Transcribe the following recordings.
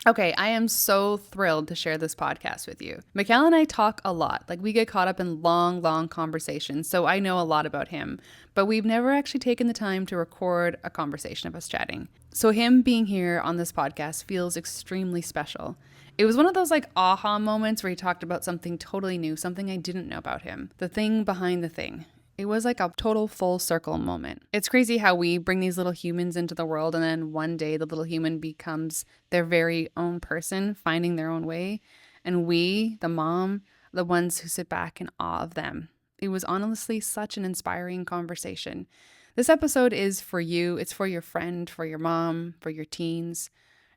Okay, I am so thrilled to share this podcast with you. Mikkel and I talk a lot. Like, we get caught up in long conversations, so I know a lot about him, but we've never actually taken the time to record a conversation of us chatting. So, him being here on this podcast feels extremely special. It was one of those like aha moments where he talked about something totally new, something I didn't know about him, the thing behind the thing. It was like a total full circle moment. It's crazy how we bring these little humans into the world, and then one day the little human becomes their very own person, finding their own way. And we, the mom, the ones who sit back in awe of them. It was honestly such an inspiring conversation. This episode is for you. It's for your friend, for your mom, for your teens.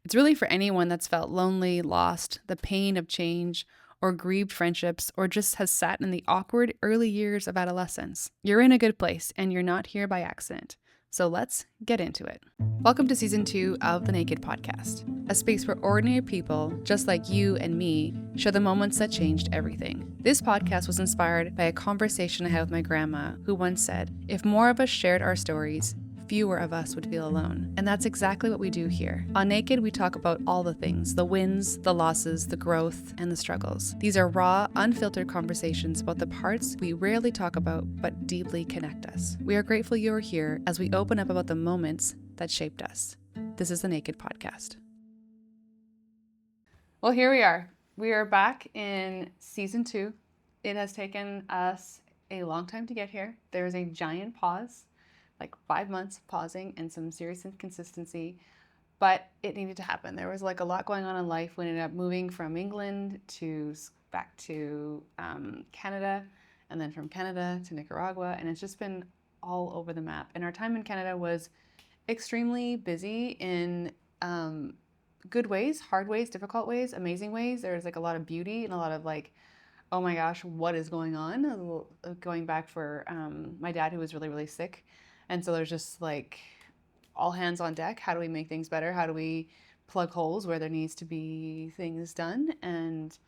It's really for anyone that's felt lonely, lost, the pain of change, or grieved friendships, or just has sat in the awkward early years of adolescence. You're in a good place, and you're not here by accident. So let's get into it. Welcome to season 2 of the Naked Podcast, a space where ordinary people, just like you and me, share the moments that changed everything. This podcast was inspired by a conversation I had with my grandma, who once said, "If more of us shared our stories, fewer of us would feel alone." And that's exactly what we do here. On Naked, we talk about all the things, the wins, the losses, the growth, and the struggles. These are raw, unfiltered conversations about the parts we rarely talk about but deeply connect us. We are grateful you are here as we open up about the moments that shaped us. This is the Naked Podcast. Well, here we are. We are back in season 2. It has taken us a long time to get here. There is a giant pause, like 5 months of pausing and some serious inconsistency, but it needed to happen. There was like a lot going on in life. We ended up moving from England to back to Canada, and then from Canada to Nicaragua, and it's just been all over the map. And our time in Canada was extremely busy in good ways, hard ways, difficult ways, amazing ways. There's like a lot of beauty and a lot of like, oh my gosh, what is going on? Going back for my dad, who was really sick. And so there's just like all hands on deck. How do we make things better? How do we plug holes where there needs to be things done, and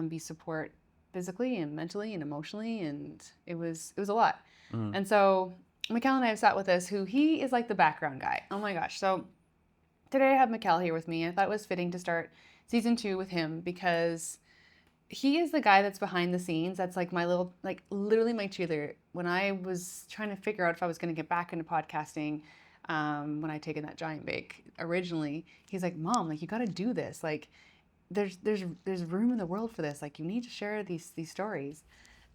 be support physically and mentally and emotionally? And it was a lot. And so Mikkel and I have sat with this, who he is like the background guy. Oh my gosh. So today I have Mikkel here with me. I thought it was fitting to start season 2 with him because he is the guy that's behind the scenes. That's like my little, like literally my cheerleader. When I was trying to figure out if I was going to get back into podcasting, when I'd taken that giant break originally, he's like, "Mom, like you got to do this. Like, there's room in the world for this. Like, you need to share these stories."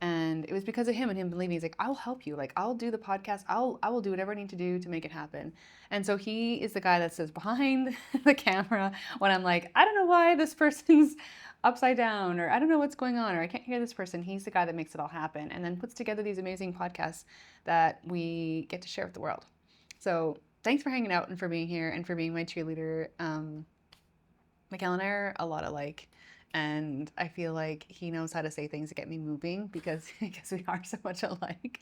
And it was because of him and him believing. He's like, "I'll help you. Like, I'll do the podcast. I will do whatever I need to do to make it happen." And so he is the guy that sits behind the camera when I'm like, "I don't know why this person's upside down," or "I don't know what's going on," or "I can't hear this person." He's the guy that makes it all happen and then puts together these amazing podcasts that we get to share with the world. So thanks for hanging out and for being here and for being my cheerleader. Mikkel and I are a lot alike, and I feel like he knows how to say things to get me moving because we are so much alike.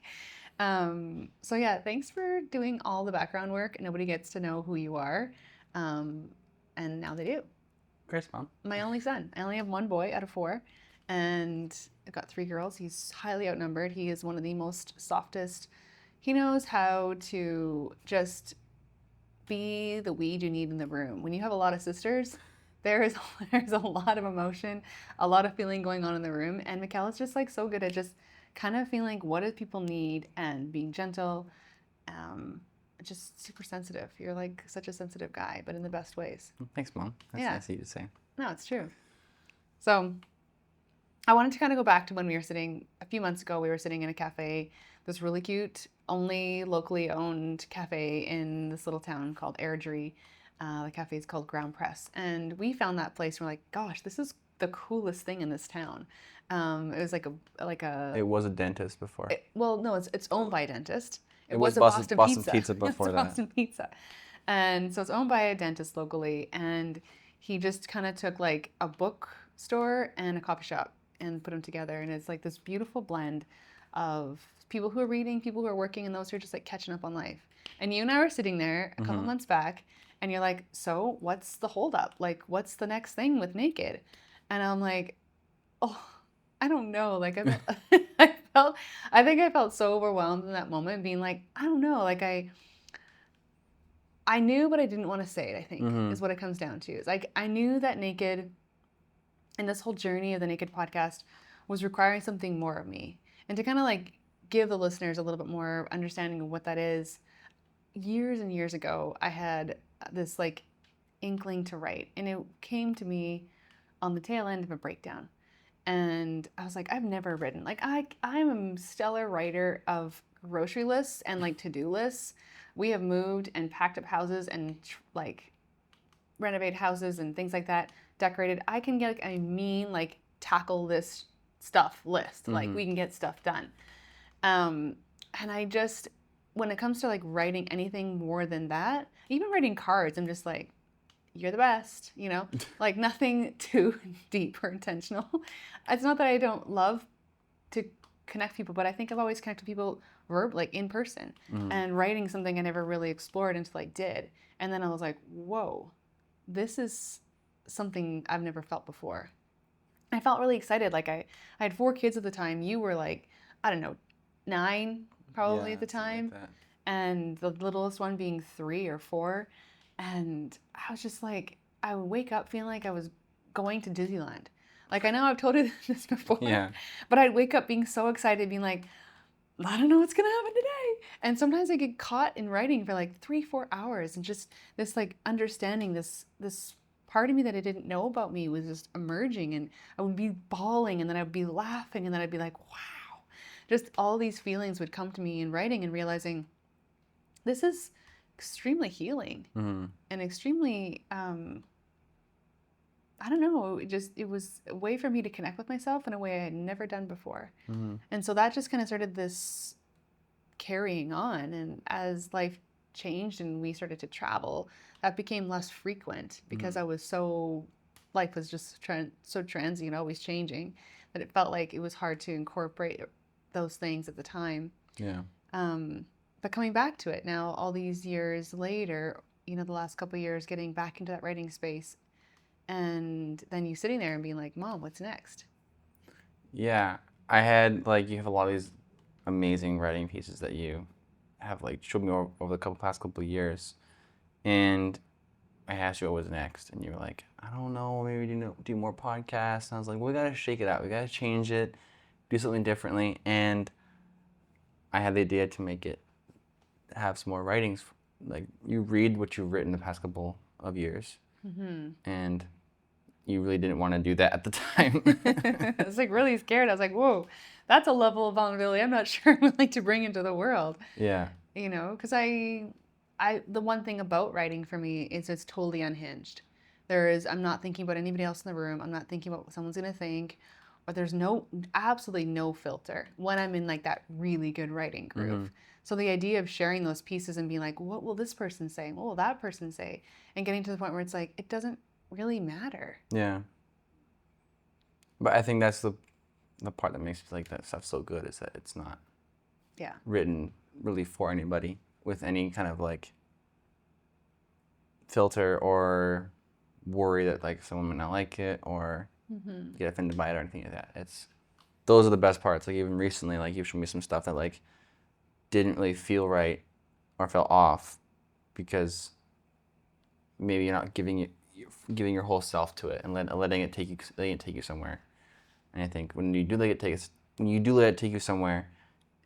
So yeah, thanks for doing all the background work. Nobody gets to know who you are, and now they do. Chris, Mom. My only son. I only have one boy out of 4, and I've got 3 girls. He's highly outnumbered. He is one of the most softest. He knows how to just be the weed you need in the room. When you have a lot of sisters, there's a lot of emotion, a lot of feeling going on in the room, and Mikkel is just like so good at just kind of feeling what do people need and being gentle, just super sensitive. You're like such a sensitive guy, but in the best ways. Thanks, Mom. That's Yeah. nice of you to say. No, it's true. So I wanted to kind of go back to when we were sitting a few months ago. We were sitting in a cafe, this really cute, only locally owned cafe in this little town called Airdrie. The cafe is called Ground Press, and we found that place. And we're like, gosh, this is the coolest thing in this town. It was like a. It was a dentist before. Well, no, it's owned by a dentist. It was was a Boston Pizza. Pizza before that. Boston Pizza, and so it's owned by a dentist locally, and he just kind of took like a bookstore and a coffee shop and put them together, and it's like this beautiful blend of people who are reading, people who are working, and those who are just like catching up on life. And you and I were sitting there a couple months back, and you're like, "So what's the holdup? Like, what's the next thing with Naked?" And I'm like, "Oh, I don't know." Like I think I felt so overwhelmed in that moment, being like, I don't know, like I knew, but I didn't want to say it, I think, Mm-hmm. is what it comes down to. It's like, I knew that Naked and this whole journey of the Naked podcast was requiring something more of me. And to kind of like give the listeners a little bit more understanding of what that is, years and years ago, I had this like inkling to write, and it came to me on the tail end of a breakdown. And I was like, I've never written. Like, I'm a stellar writer of grocery lists and like to-do lists. We have moved and packed up houses and like renovate houses and things like that, decorated. I can get like a mean like tackle this stuff list. Like we can get stuff done. And I just, when it comes to like writing anything more than that, even writing cards, I'm just like, you're the best, you know, like nothing too deep or intentional. It's not that I don't love to connect people, but I think I've always connected people like in person, and writing something I never really explored until I did. And then I was like, whoa, this is something I've never felt before. I felt really excited. Like I had 4 kids at the time. You were like, I don't know, 9 probably at the time. Like that. And the littlest one being 3 or 4. And I was just like, I would wake up feeling like I was going to Disneyland. Like, I know I've told you this before, Yeah. but I'd wake up being so excited, being like, I don't know what's going to happen today. And sometimes I get caught in writing for like 3-4 hours, and just this like understanding this part of me that I didn't know about me was just emerging, and I would be bawling, and then I'd be laughing, and then I'd be like, wow. Just all these feelings would come to me in writing, and realizing this is extremely healing and extremely I don't know, it was a way for me to connect with myself in a way I had never done before. And so that just kind of started this carrying on, and as life changed and we started to travel, that became less frequent because I was life was just so transient, always changing, that it felt like it was hard to incorporate those things at the time. Yeah. But coming back to it now, all these years later, you know, the last couple of years, getting back into that writing space, and then you sitting there and being like, Mom, what's next? Yeah. I had like, you have a lot of these amazing writing pieces that you have like showed me over the past couple of years, and I asked you what was next, and you were like, I don't know, maybe do more podcasts. And I was like, well, we gotta shake it out, we gotta change it, do something differently. And I had the idea to make it have some more writings. Like, you read what you've written the past couple of years, and you really didn't want to do that at the time. I was like really scared. I was like, whoa, that's a level of vulnerability I'm not sure I'm willing to bring into the world. Yeah. You know, because the one thing about writing for me is it's totally unhinged. I'm not thinking about anybody else in the room. I'm not thinking about what someone's going to think, or there's absolutely no filter when I'm in like that really good writing groove. So the idea of sharing those pieces and being like, what will this person say? What will that person say? And getting to the point where it's like, it doesn't really matter. Yeah. But I think that's the part that makes like that stuff so good, is that it's not written really for anybody with any kind of like filter or worry that like someone might not like it or get offended by it or anything like that. Those are the best parts. Like, even recently, like, you've shown me some stuff that like didn't really feel right or felt off because maybe you're not giving your whole self to it and letting it take you somewhere. And I think when you do let it take you somewhere,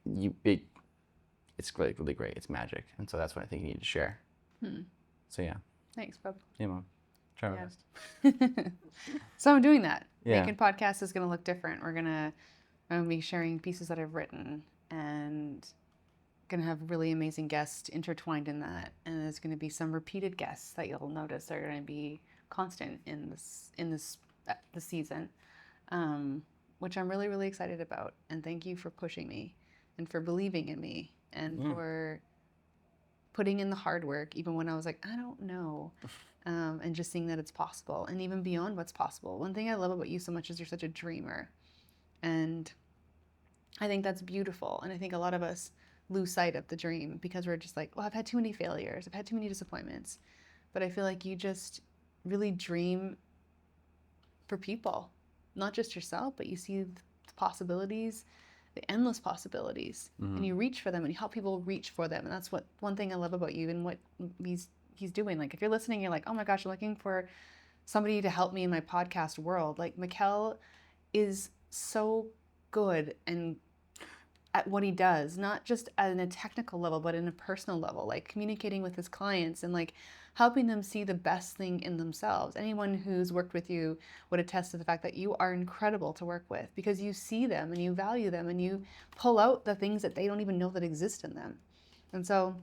it's really, really great. It's magic. And so that's what I think you need to share. So yeah. Thanks, bub. Yeah, Mom. Try my best. So I'm doing that. Yeah. Naked Podcast is going to look different. I'm going to be sharing pieces that I've written, and going to have really amazing guests intertwined in that. And there's going to be some repeated guests that you'll notice are going to be constant in this season, which I'm really, really excited about. And thank you for pushing me and for believing in me and for putting in the hard work, even when I was like, I don't know. And just seeing that it's possible, and even beyond what's possible. One thing I love about you so much is you're such a dreamer. And I think that's beautiful. And I think a lot of us lose sight of the dream because we're just like, well, I've had too many failures. I've had too many disappointments. But I feel like you just really dream for people, not just yourself, but you see the possibilities, the endless possibilities, and you reach for them and you help people reach for them. And that's one thing I love about you, and what these he's doing. Like if you're listening, you're like, oh my gosh, I'm looking for somebody to help me in my podcast world. Like Mikkel is so good and at what he does, not just at a technical level, but in a personal level, like communicating with his clients and like helping them see the best thing in themselves. Anyone who's worked with you would attest to the fact that you are incredible to work with because you see them and you value them and you pull out the things that they don't even know that exist in them. And so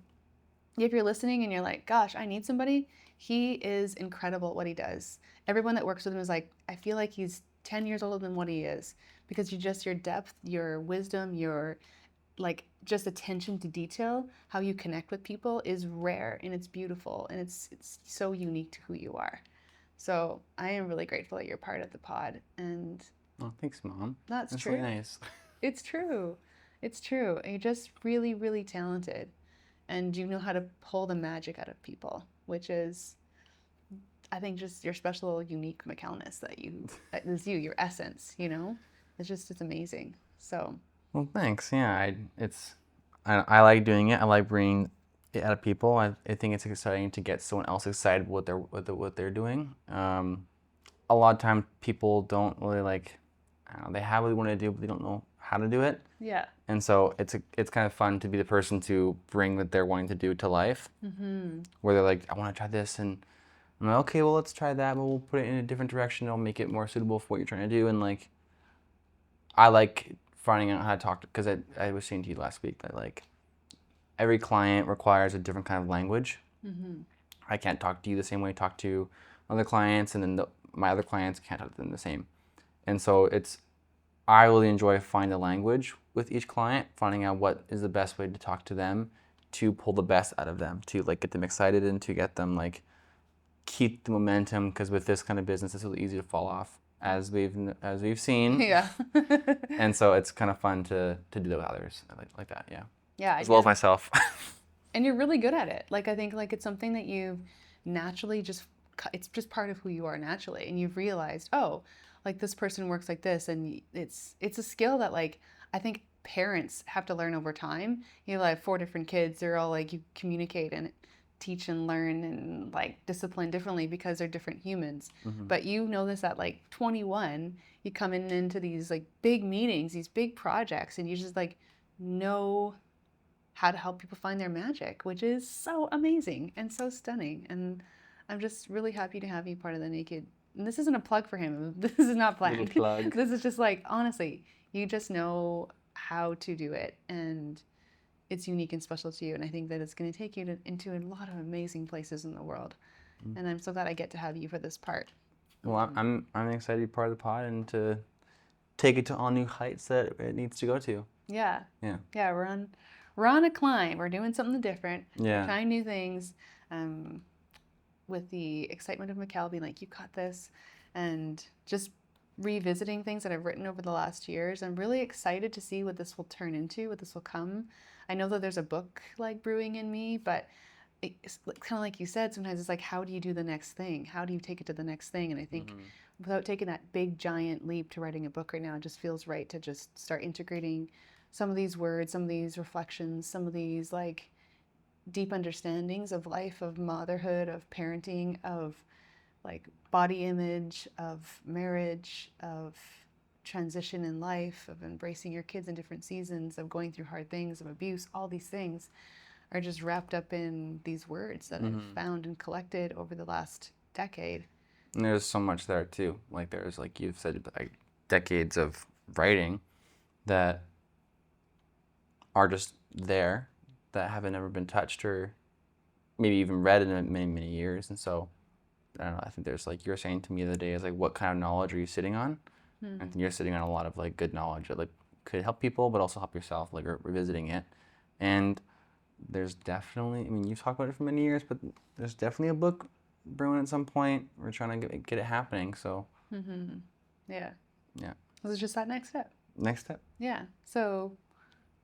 if you're listening and you're like, gosh, I need somebody, he is incredible at what he does. Everyone that works with him is like, I feel like he's 10 years older than what he is because your depth, your wisdom, your like just attention to detail, how you connect with people is rare and it's beautiful and it's so unique to who you are. So I am really grateful that you're part of the pod. And Oh, thanks, Mom. that's true. Really nice. It's true. It's true. And you're just really, really talented. And you know how to pull the magic out of people, which is, I think, just your special, unique Mikkelness that is you, your essence, you know? It's amazing. So. Well, thanks. Yeah, I like doing it. I like bringing it out of people. I think it's exciting to get someone else excited what they're doing. A lot of times people don't really like, I don't know, they have what they want to do, but they don't know how to do it. Yeah. And so it's kind of fun to be the person to bring what they're wanting to do to life. Mm-hmm. Where they're like, I want to try this, and I'm like, okay, well, let's try that, but we'll put it in a different direction. It'll make it more suitable for what you're trying to do. And like, I like finding out how to talk, because I was saying to you last week that like every client requires a different kind of language. Mm-hmm. I can't talk to you the same way I talk to other clients, and then my other clients can't talk to them the same. And so I really enjoy finding the language with each client, finding out what is the best way to talk to them, to pull the best out of them, to like get them excited and to get them like keep the momentum, because with this kind of business it's really easy to fall off, as we've seen. Yeah. And so it's kind of fun to do that with others like that. Yeah. Yeah. As well as myself. And you're really good at it. Like I think like it's something that you've naturally it's just part of who you are naturally, and you've realized, oh, like this person works like this, and it's a skill that like I think parents have to learn over time. You have 4 different kids, they're all like you communicate and teach and learn and like discipline differently because they're different humans. Mm-hmm. But you know this at like 21, you come into these like big meetings, these big projects, and you just like know how to help people find their magic, which is so amazing and so stunning. And I'm just really happy to have you part of the Naked. And this isn't a plug for him. This is not planned. Little plug. This is just like, honestly, you just know how to do it. And it's unique and special to you. And I think that it's going to take you into a lot of amazing places in the world. Mm-hmm. And I'm so glad I get to have you for this part. Well, I'm excited to be part of the pod and to take it to all new heights that it needs to go to. Yeah. Yeah. Yeah, we're on a climb. We're doing something different. Yeah. We're trying new things. With the excitement of Mikkel being like, you got this, and just revisiting things that I've written over the last years. I'm really excited to see what this will turn into, what this will come. I know that there's a book like brewing in me, but it's kind of like you said, sometimes it's like, how do you do the next thing? How do you take it to the next thing? And I think without taking that big giant leap to writing a book right now, it just feels right to just start integrating some of these words, some of these reflections, some of these like deep understandings of life, of motherhood, of parenting, of like body image, of marriage, of transition in life, of embracing your kids in different seasons, of going through hard things, of abuse. All these things are just wrapped up in these words that I've found and collected over the last decade. And there's so much there too. Like there's, like you've said, like decades of writing that are just there, that haven't ever been touched or maybe even read in many, many years. And so, I don't know, I think there's, like you were saying to me the other day, is like, what kind of knowledge are you sitting on? I think you're sitting on a lot of like good knowledge that like could help people, but also help yourself, like revisiting it. And there's definitely, I mean, you've talked about it for many years, but there's definitely a book brewing at some point. We're trying to get it happening, so. Yeah. Yeah. This is just that next step. Next step. Yeah. So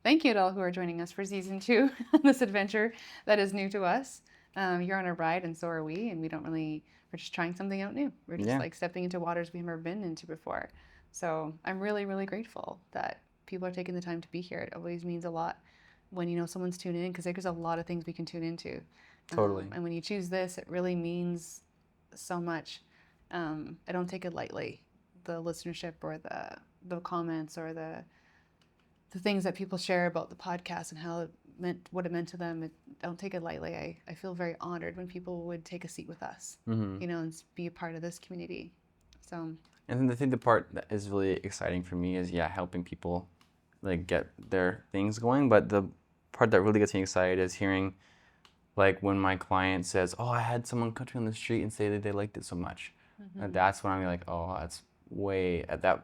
thank you to all who are joining us for season 2, this adventure that is new to us. You're on a ride and so are we, and we're just trying something out new. We're just like stepping into waters we've never been into before. So I'm really, really grateful that people are taking the time to be here. It always means a lot when you know someone's tuned in, because there's a lot of things we can tune into. Totally. And when you choose this, it really means so much. I don't take it lightly, the listenership or the comments or the things that people share about the podcast and how what it meant to them. I don't take it lightly. I feel very honored when people would take a seat with us, Mm-hmm. and be a part of this community. So. And then I think the part that is really exciting for me is helping people like get their things going. But the part that really gets me excited is hearing like when my client says, "Oh, I had someone come to me on the street and say that they liked it so much." Mm-hmm. And that's when I'm like, "Oh, that's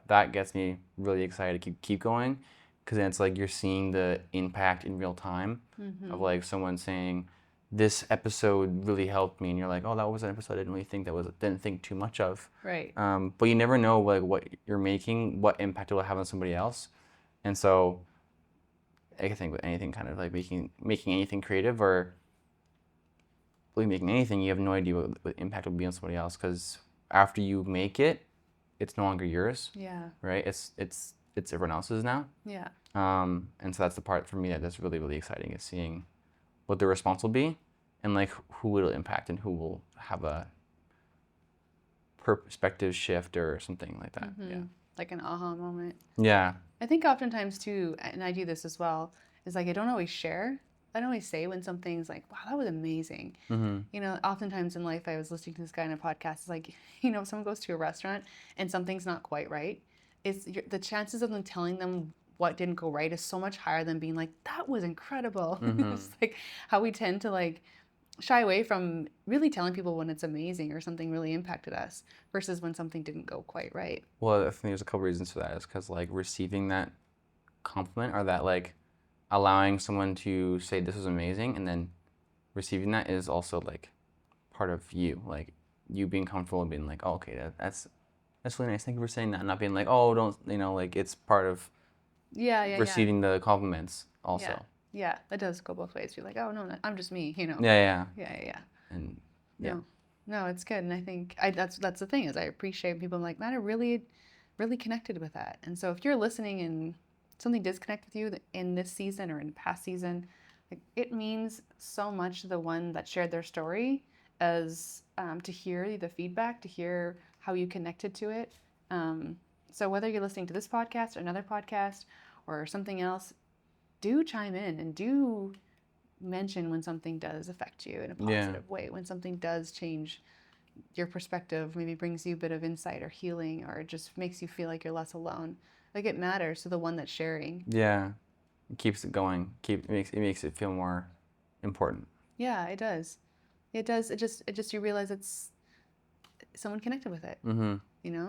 that gets me really excited to keep going." Because then it's like you're seeing the impact in real time of like someone saying, "This episode really helped me," and you're like, "Oh, that was an episode I didn't really didn't think too much of." Right. But you never know like what you're making, what impact it will have on somebody else, and so I think with anything kind of like making anything creative or really making anything, you have no idea what impact will be on somebody else because after you make it, it's no longer yours. Yeah. Right? It's everyone else's now. Yeah. And so that's the part for me that's really, really exciting is seeing what the response will be and like who it'll impact and who will have a perspective shift or something like that. Mm-hmm. Yeah. Like an aha moment. Yeah. I think oftentimes too, and I do this as well, is like I don't always share. I don't always say when something's like, wow, that was amazing. Mm-hmm. Oftentimes in life, I was listening to this guy in a podcast. It's like, if someone goes to a restaurant and something's not quite right, the chances of them telling them what didn't go right is so much higher than being like, that was incredible. Mm-hmm. It's like how we tend to like shy away from really telling people when it's amazing or something really impacted us versus when something didn't go quite right. Well, I think there's a couple reasons for that. Is because like receiving that compliment or that like allowing someone to say this was amazing and then receiving that is also like part of you, like you being comfortable and being like, oh, okay, that's really nice. Thank you for saying that. And not being like, oh, don't like it's part of receiving the compliments also. Yeah, that does go both ways. You're like, oh no, I'm just me, Yeah. And yeah. No, it's good. And I think that's the thing is I appreciate people like, man, I really, really connected with that. And so if you're listening and something disconnect with you in this season or in the past season, like, it means so much to the one that shared their story as to hear the feedback, to hear how you connected to it. So whether you're listening to this podcast or another podcast or something else, do chime in and do mention when something does affect you in a positive way, when something does change your perspective, maybe brings you a bit of insight or healing, or just makes you feel like you're less alone. Like it matters to the one that's sharing. Yeah, it keeps it going. It makes it feel more important. Yeah, it does. It does. It just you realize it's someone connected with it. Mm-hmm.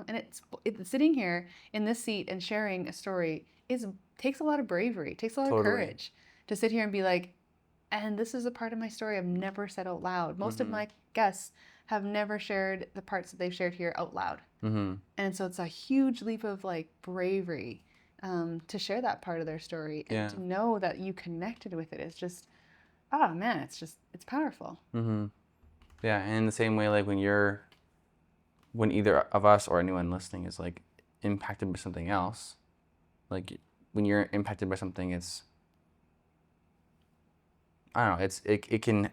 And it's sitting here in this seat and sharing a story takes a lot of bravery, takes a lot of courage to sit here and be like, and this is a part of my story I've never said out loud. Most of my guests have never shared the parts that they've shared here out loud. Mm-hmm. And so it's a huge leap of like bravery to share that part of their story and to know that you connected with it. It's just, man, it's powerful. Mm-hmm. Yeah, and in the same way, like when either of us or anyone listening is like impacted by something else, like when you're impacted by something, it's, I don't know, it can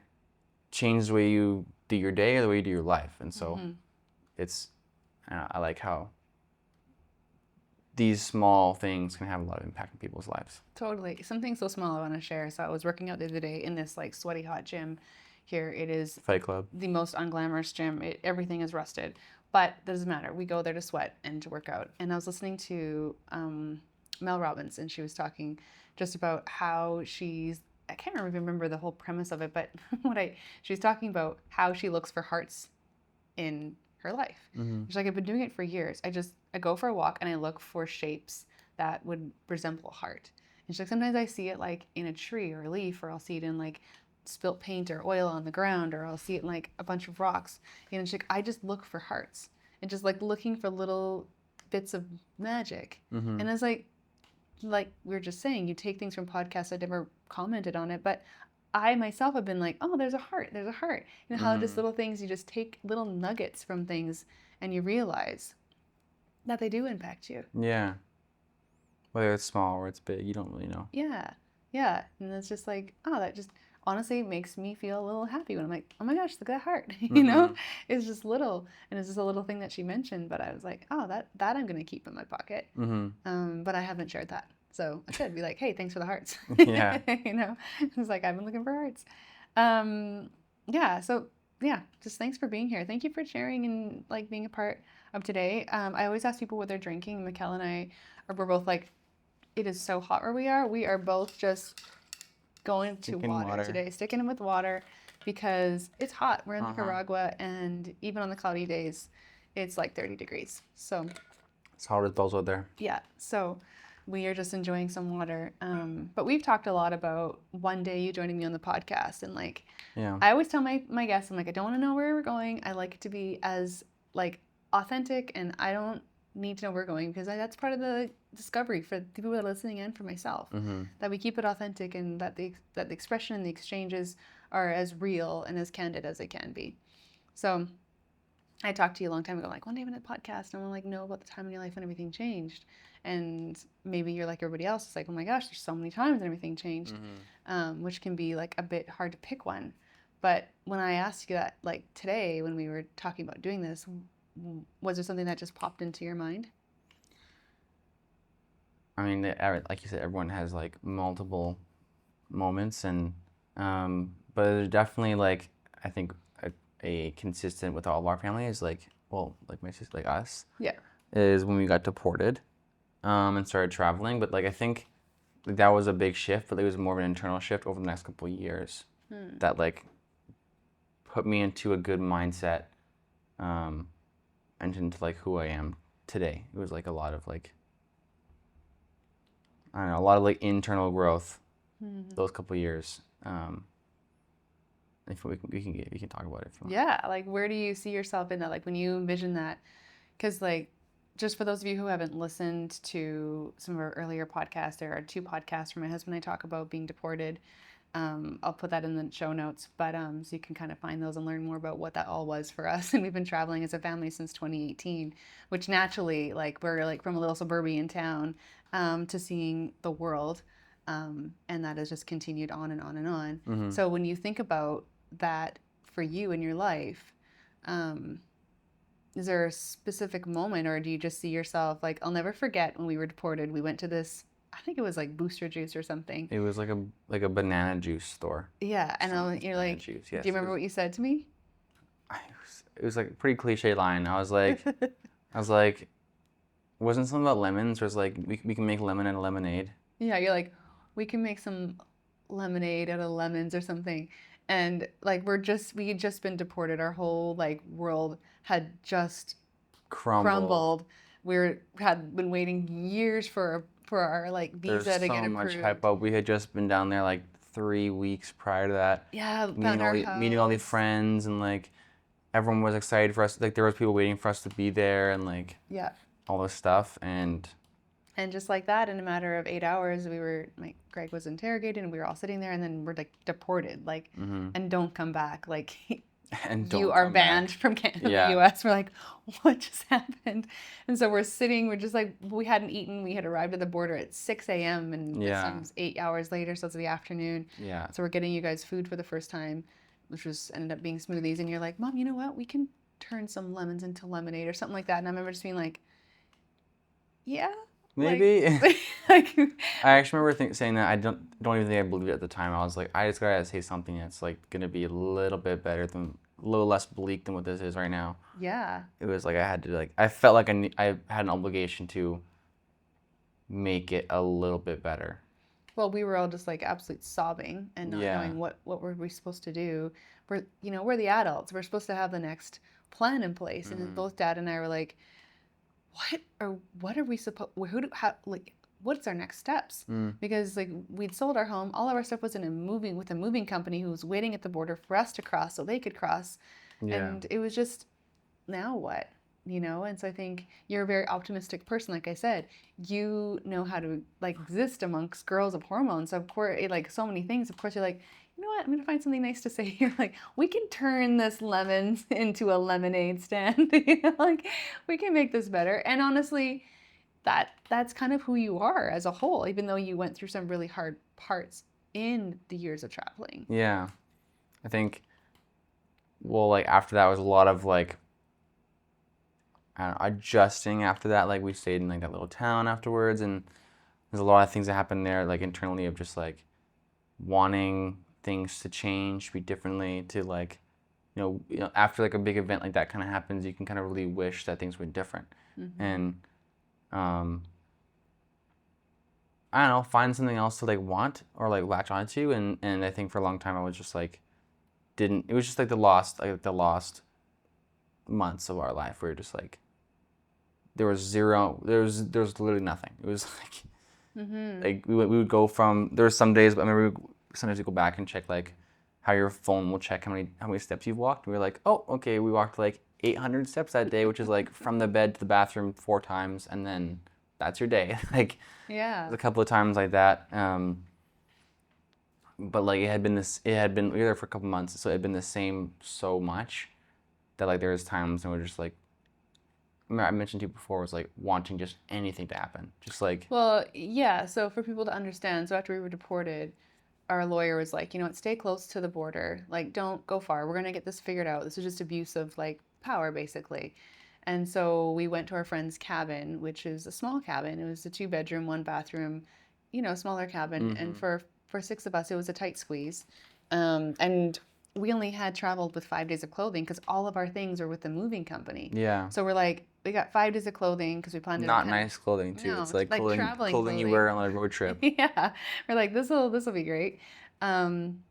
change the way you do your day or the way you do your life. And so it's, I like how these small things can have a lot of impact in people's lives. Totally. Something so small I want to share. So I was working out the other day in this like sweaty hot gym here. It is Fight Club. The most unglamorous gym. Everything is rusted, but that doesn't matter. We go there to sweat and to work out. And I was listening to Mel Robbins, and she was talking just about how I can't remember the whole premise of it, but she was talking about how she looks for hearts in her life. She's like, I've been doing it for years. I go for a walk and I look for shapes that would resemble a heart. And she's like, sometimes I see it like in a tree or a leaf, or I'll see it in like spilt paint or oil on the ground, or I'll see it in like a bunch of rocks. And she's like, I just look for hearts and just like looking for little bits of magic. And it's like we were just saying, you take things from podcasts, I never commented on it, but I myself have been like, oh, there's a heart. How just little things, you just take little nuggets from things and you realize that they do impact you. Yeah. Whether it's small or it's big, you don't really know. Yeah. And it's just like, honestly makes me feel a little happy when I'm like, oh my gosh, look at that heart. You know, it's just little, and it's just a little thing that she mentioned, but I was like, oh, that I'm gonna keep in my pocket. But I haven't shared that, so I should be like, hey, thanks for the hearts. Yeah. You know, it's like I've been looking for hearts. Yeah. So yeah, just thanks for being here. Thank you for sharing and like being a part of today. I always ask people what they're drinking. Mikkel and I we're both like, it is so hot where we are. We are both just going to water today, sticking with water because it's hot. We're in Nicaragua, and even on the cloudy days, it's like 30 degrees. So it's hard as balls out there. Yeah. So we are just enjoying some water. But we've talked a lot about one day you joining me on the podcast, and like, I always tell my guests, I'm like, I don't want to know where we're going. I like it to be as like authentic, and I don't need to know where we're going because that's part of the discovery for the people that are listening and for myself, that we keep it authentic, and that the expression and the exchanges are as real and as candid as they can be. So I talked to you a long time ago, like one day I'm in a podcast, and I'm like, know about the time in your life when everything changed. And maybe you're like everybody else. It's like, oh my gosh, there's so many times when everything changed, which can be like a bit hard to pick one. But when I asked you that, like today, when we were talking about doing this, was there something that just popped into your mind? I mean, like you said, everyone has like multiple moments, and but there's definitely like, I think a consistent with all of our family is like, well, like my sister, like us, is when we got deported, and started traveling. But like, I think that was a big shift, but it was more of an internal shift over the next couple of years that like put me into a good mindset, and into like who I am today. It was like a lot of like, I don't know, a lot of like internal growth those couple of years. If we can talk about it if you want. Yeah, like where do you see yourself in that? Like when you envision that, because like, just for those of you who haven't listened to some of our earlier podcasts, there are 2 podcasts where my husband and I talk about being deported. I'll put that in the show notes, but so you can kind of find those and learn more about what that all was for us. And we've been traveling as a family since 2018, which naturally, like we're like from a little suburban town to seeing the world, and that has just continued on and on and on. So when you think about that for you in your life, is there a specific moment, or do you just see yourself like, I'll never forget when we were deported, we went to this, I think it was like Booster Juice or something. It was like a banana juice store. Yeah, and you're like, juice, yes. Do you remember what you said to me? It was like a pretty cliche line. I was like, wasn't something about lemons? Or it was like, we can make lemon out of lemonade. Yeah, you're like, we can make some lemonade out of lemons or something. And like we had just been deported. Our whole like world had just crumbled. Had been waiting years for our like visa to get approved. There's so much hype up. We had just been down there like 3 weeks prior to that. Yeah, meeting all the friends, and like everyone was excited for us. Like there was people waiting for us to be there, and like all this stuff, and just like that, in a matter of 8 hours, Greg was interrogated, and we were all sitting there, and then we're like deported, like, and don't come back, like, and you are banned from Canada, the U.S. We're like, what just happened? And so we're just like, we hadn't eaten. We had arrived at the border at 6 a.m. and this time's 8 hours later, so it's the afternoon. Yeah. So we're getting you guys food for the first time, which ended up being smoothies, and you're like, Mom, you know what? We can turn some lemons into lemonade or something like that. And I remember just being like, yeah. Maybe. I actually remember saying that. I don't even think I believed it at the time. I was like, I just gotta say something that's like gonna be a little bit better a little less bleak than what this is right now. Yeah. It was like I had to like, I felt like I had an obligation to make it a little bit better. Well, we were all just like absolute sobbing and not knowing what were we supposed to do. We're the adults. We're supposed to have the next plan in place, and both Dad and I were like, what are we supposed? What's our next steps? Because like we'd sold our home, all of our stuff was with a moving company who was waiting at the border for us to cross so they could cross, and it was just, now what? And so I think you're a very optimistic person. Like I said, you know how to like exist amongst girls of hormones. So of course, like so many things. Of course, you're like, you know what? I'm gonna find something nice to say here. Like, we can turn this lemons into a lemonade stand. Like we can make this better. And honestly, that's kind of who you are as a whole. Even though you went through some really hard parts in the years of traveling. Yeah. I think, well, like after that was a lot of like, I don't know, adjusting after that. Like we stayed in like that little town afterwards, and there's a lot of things that happened there, like internally, of just like wanting things to change, be differently, to like, after like a big event like that kind of happens, you can kind of really wish that things were different. And um, I don't know, find something else to like want or like latch onto. And I think for a long time I was just like, it was just like the lost months of our life. We were just like, there was literally nothing. It was like we would go from, there were some days, but I remember sometimes we go back and check like how your phone will check how many steps you've walked. And we were like, oh, okay, we walked like 800 steps that day, which is like from the bed to the bathroom 4 times, and then that's your day. Like, Yeah. a couple of times like that. But like we were there for a couple months, so it had been the same so much that like there was times when we're just like, I mentioned to you before, was like wanting just anything to happen, just like. Well, yeah. So for people to understand, so after we were deported, our lawyer was like, stay close to the border. Like, don't go far. We're gonna get this figured out. This is just abuse of like power, basically. And so we went to our friend's cabin, which is a small cabin. It was a 2-bedroom, 1-bathroom, smaller cabin. And for 6 of us, it was a tight squeeze. And we only had traveled with 5 days of clothing because all of our things were with the moving company. Yeah. So we're like, we got 5 days of clothing because we planned to Not nice clothing too. No, It's like like clothing, traveling clothing you wear on a road trip. Yeah, we're like, this'll be great. And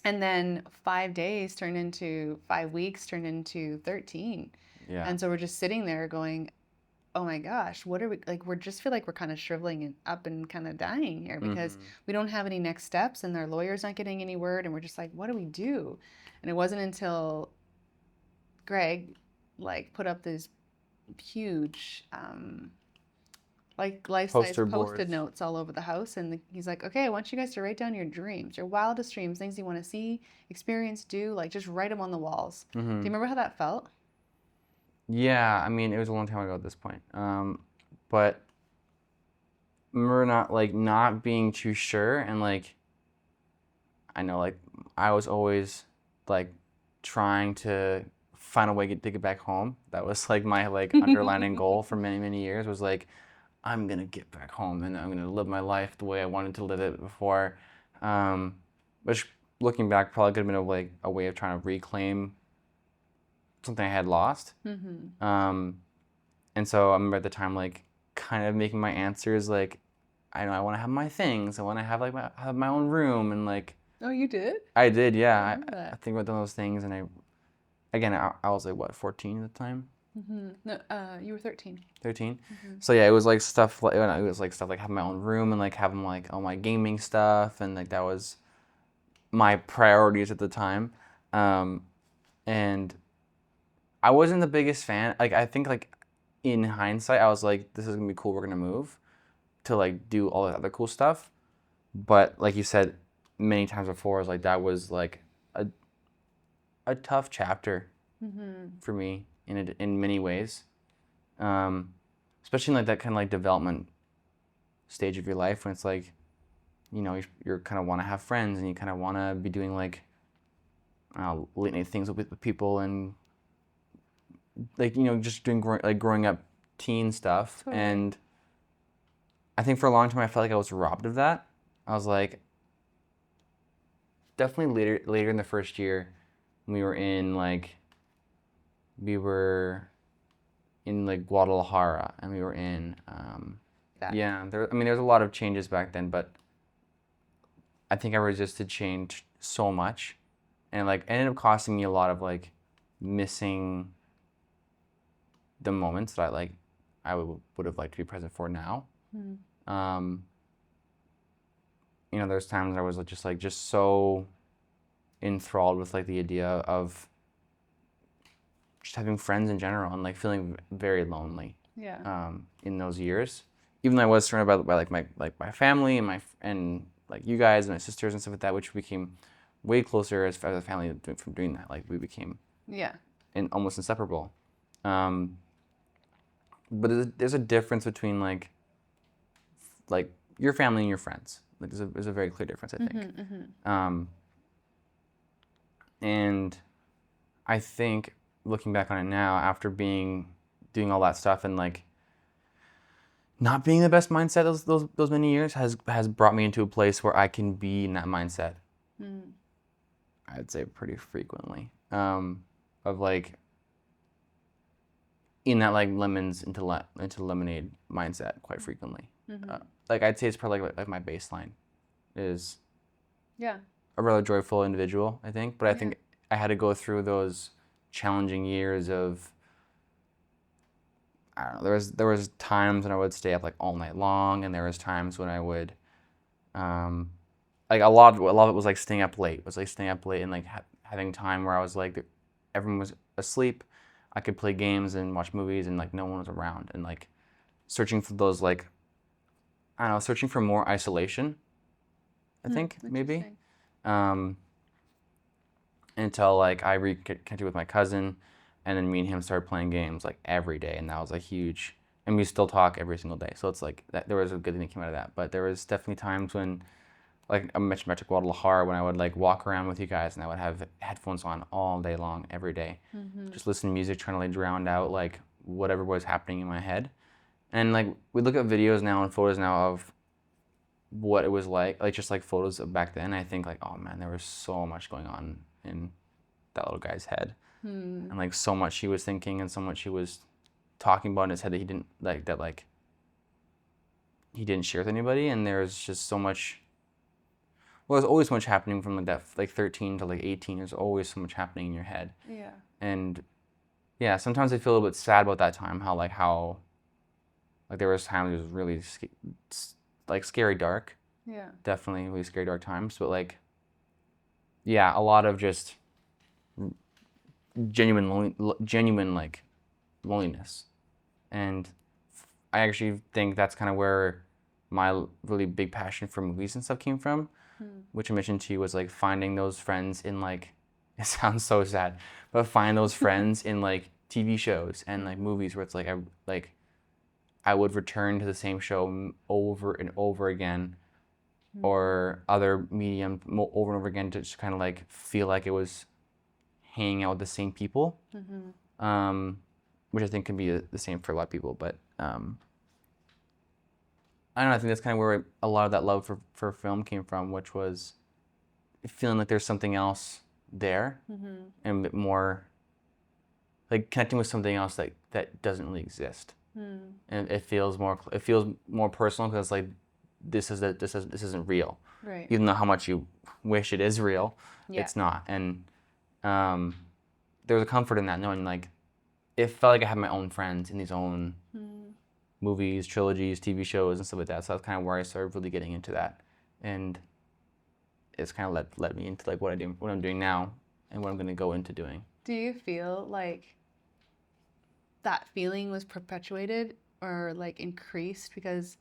then 5 days turned into 5 weeks, turned into 13. Yeah. And so we're just sitting there going, oh my gosh, what are we like? We're just feel like we're kind of shriveling up and kind of dying here because we don't have any next steps, and our lawyer's not getting any word, and we're just like, what do we do? And it wasn't until Greg like put up this huge like life-size post-it notes all over the house, and he's like, okay, I want you guys to write down your dreams, your wildest dreams, things you want to see, experience, do, like just write them on the walls. Do you remember how that felt? Yeah, I mean, it was a long time ago at this point. But I remember not being too sure, and like I know like I was always like trying to find a way to get back home. That was like my like underlining goal for many, many years, was like, I'm gonna get back home and I'm gonna live my life the way I wanted to live it before. Which looking back probably could have been a way of trying to reclaim something I had lost. And so I remember at the time like kind of making my answers like, I know I want to have my things. I want to have like have my own room, and like. Oh, you did? I did, yeah. I think about those things, and I was like what, 14 at the time. No, you were 13. 13. So yeah, it was like stuff like having my own room and like having like all my gaming stuff, and like that was my priorities at the time. And I wasn't the biggest fan. Like I think like in hindsight, I was like, this is gonna be cool. We're gonna move to like do all the other cool stuff. But like you said many times before, is like that was like a tough chapter for me in many ways, especially in like that kind of like development stage of your life when it's like, you're kind of want to have friends, and you kind of want to be doing like late night things with people, and like just doing growing up teen stuff. Totally. And I think for a long time I felt like I was robbed of that. I was like, definitely later in the first year, we were in Guadalajara, and we were in there's a lot of changes back then, but I think I resisted change so much, and like ended up costing me a lot of like missing the moments that I would have liked to be present for now. There's times I was just so enthralled with like the idea of just having friends in general, and like feeling very lonely. Yeah. In those years, even though I was surrounded by my family and like you guys and my sisters and stuff like that, which became way closer as a family from doing that. Like we became almost inseparable. But there's a difference between like your family and your friends. Like there's a very clear difference, I think. Mm-hmm. And I think looking back on it now, after doing all that stuff and like not being the best mindset those many years has brought me into a place where I can be in that mindset. Mm. I'd say pretty frequently, of like in that like lemons into lemonade mindset quite frequently. Mm-hmm. Like I'd say it's probably like my baseline is Yeah. a rather joyful individual, I think. But I Yeah. think I had to go through those challenging years of, I don't know, there was times when I would stay up like all night long, and there was times when I would, like a lot of it was like staying up late. It was like staying up late and like having time where I was like everyone was asleep, I could play games and watch movies and like no one was around, and like searching for those like, I don't know, searching for more isolation, I think maybe. Until like I reconnected with my cousin, and then me and him started playing games like every day, and that was a huge. And we still talk every single day, so it's like that, there was a good thing that came out of that. But there was definitely times when, like I mentioned Metric Waddle Hard, when I would like walk around with you guys, and I would have headphones on all day long, every day, just listen to music, trying to like drown out like whatever was happening in my head. And like we look at videos now and photos now of what it was like just like photos of back then. I think like, oh man, there was so much going on in that little guy's head, and like so much he was thinking and so much he was talking about in his head that he didn't like he didn't share with anybody. And there's just so much. Well, there's always so much happening from like that like 13 to like 18. There's always so much happening in your head. Yeah. And yeah, sometimes I feel a little bit sad about that time. How there was times it was really like scary dark. Yeah. Definitely really scary dark times. But like, yeah, a lot of just genuine like loneliness. And I actually think that's kind of where my really big passion for movies and stuff came from, which I mentioned to you was like finding those friends in like, it sounds so sad, but find those friends in like TV shows and like movies where it's like I would return to the same show over and over again, or other medium over and over again, to just kind of like feel like it was hanging out with the same people, which I think can be the same for a lot of people. But I don't know, I think that's kind of where a lot of that love for film came from, which was feeling like there's something else there, and a bit more like connecting with something else that doesn't really exist. And it feels more personal, because like this isn't real. Right. Even though how much you wish it is real, Yeah. it's not. And there was a comfort in that, knowing like it felt like I had my own friends in these own movies, trilogies, TV shows, and stuff like that. So that's kind of where I started really getting into that, and it's kind of led me into like what I'm doing now, and what I'm going to go into doing. Do you feel like that feeling was perpetuated or like increased because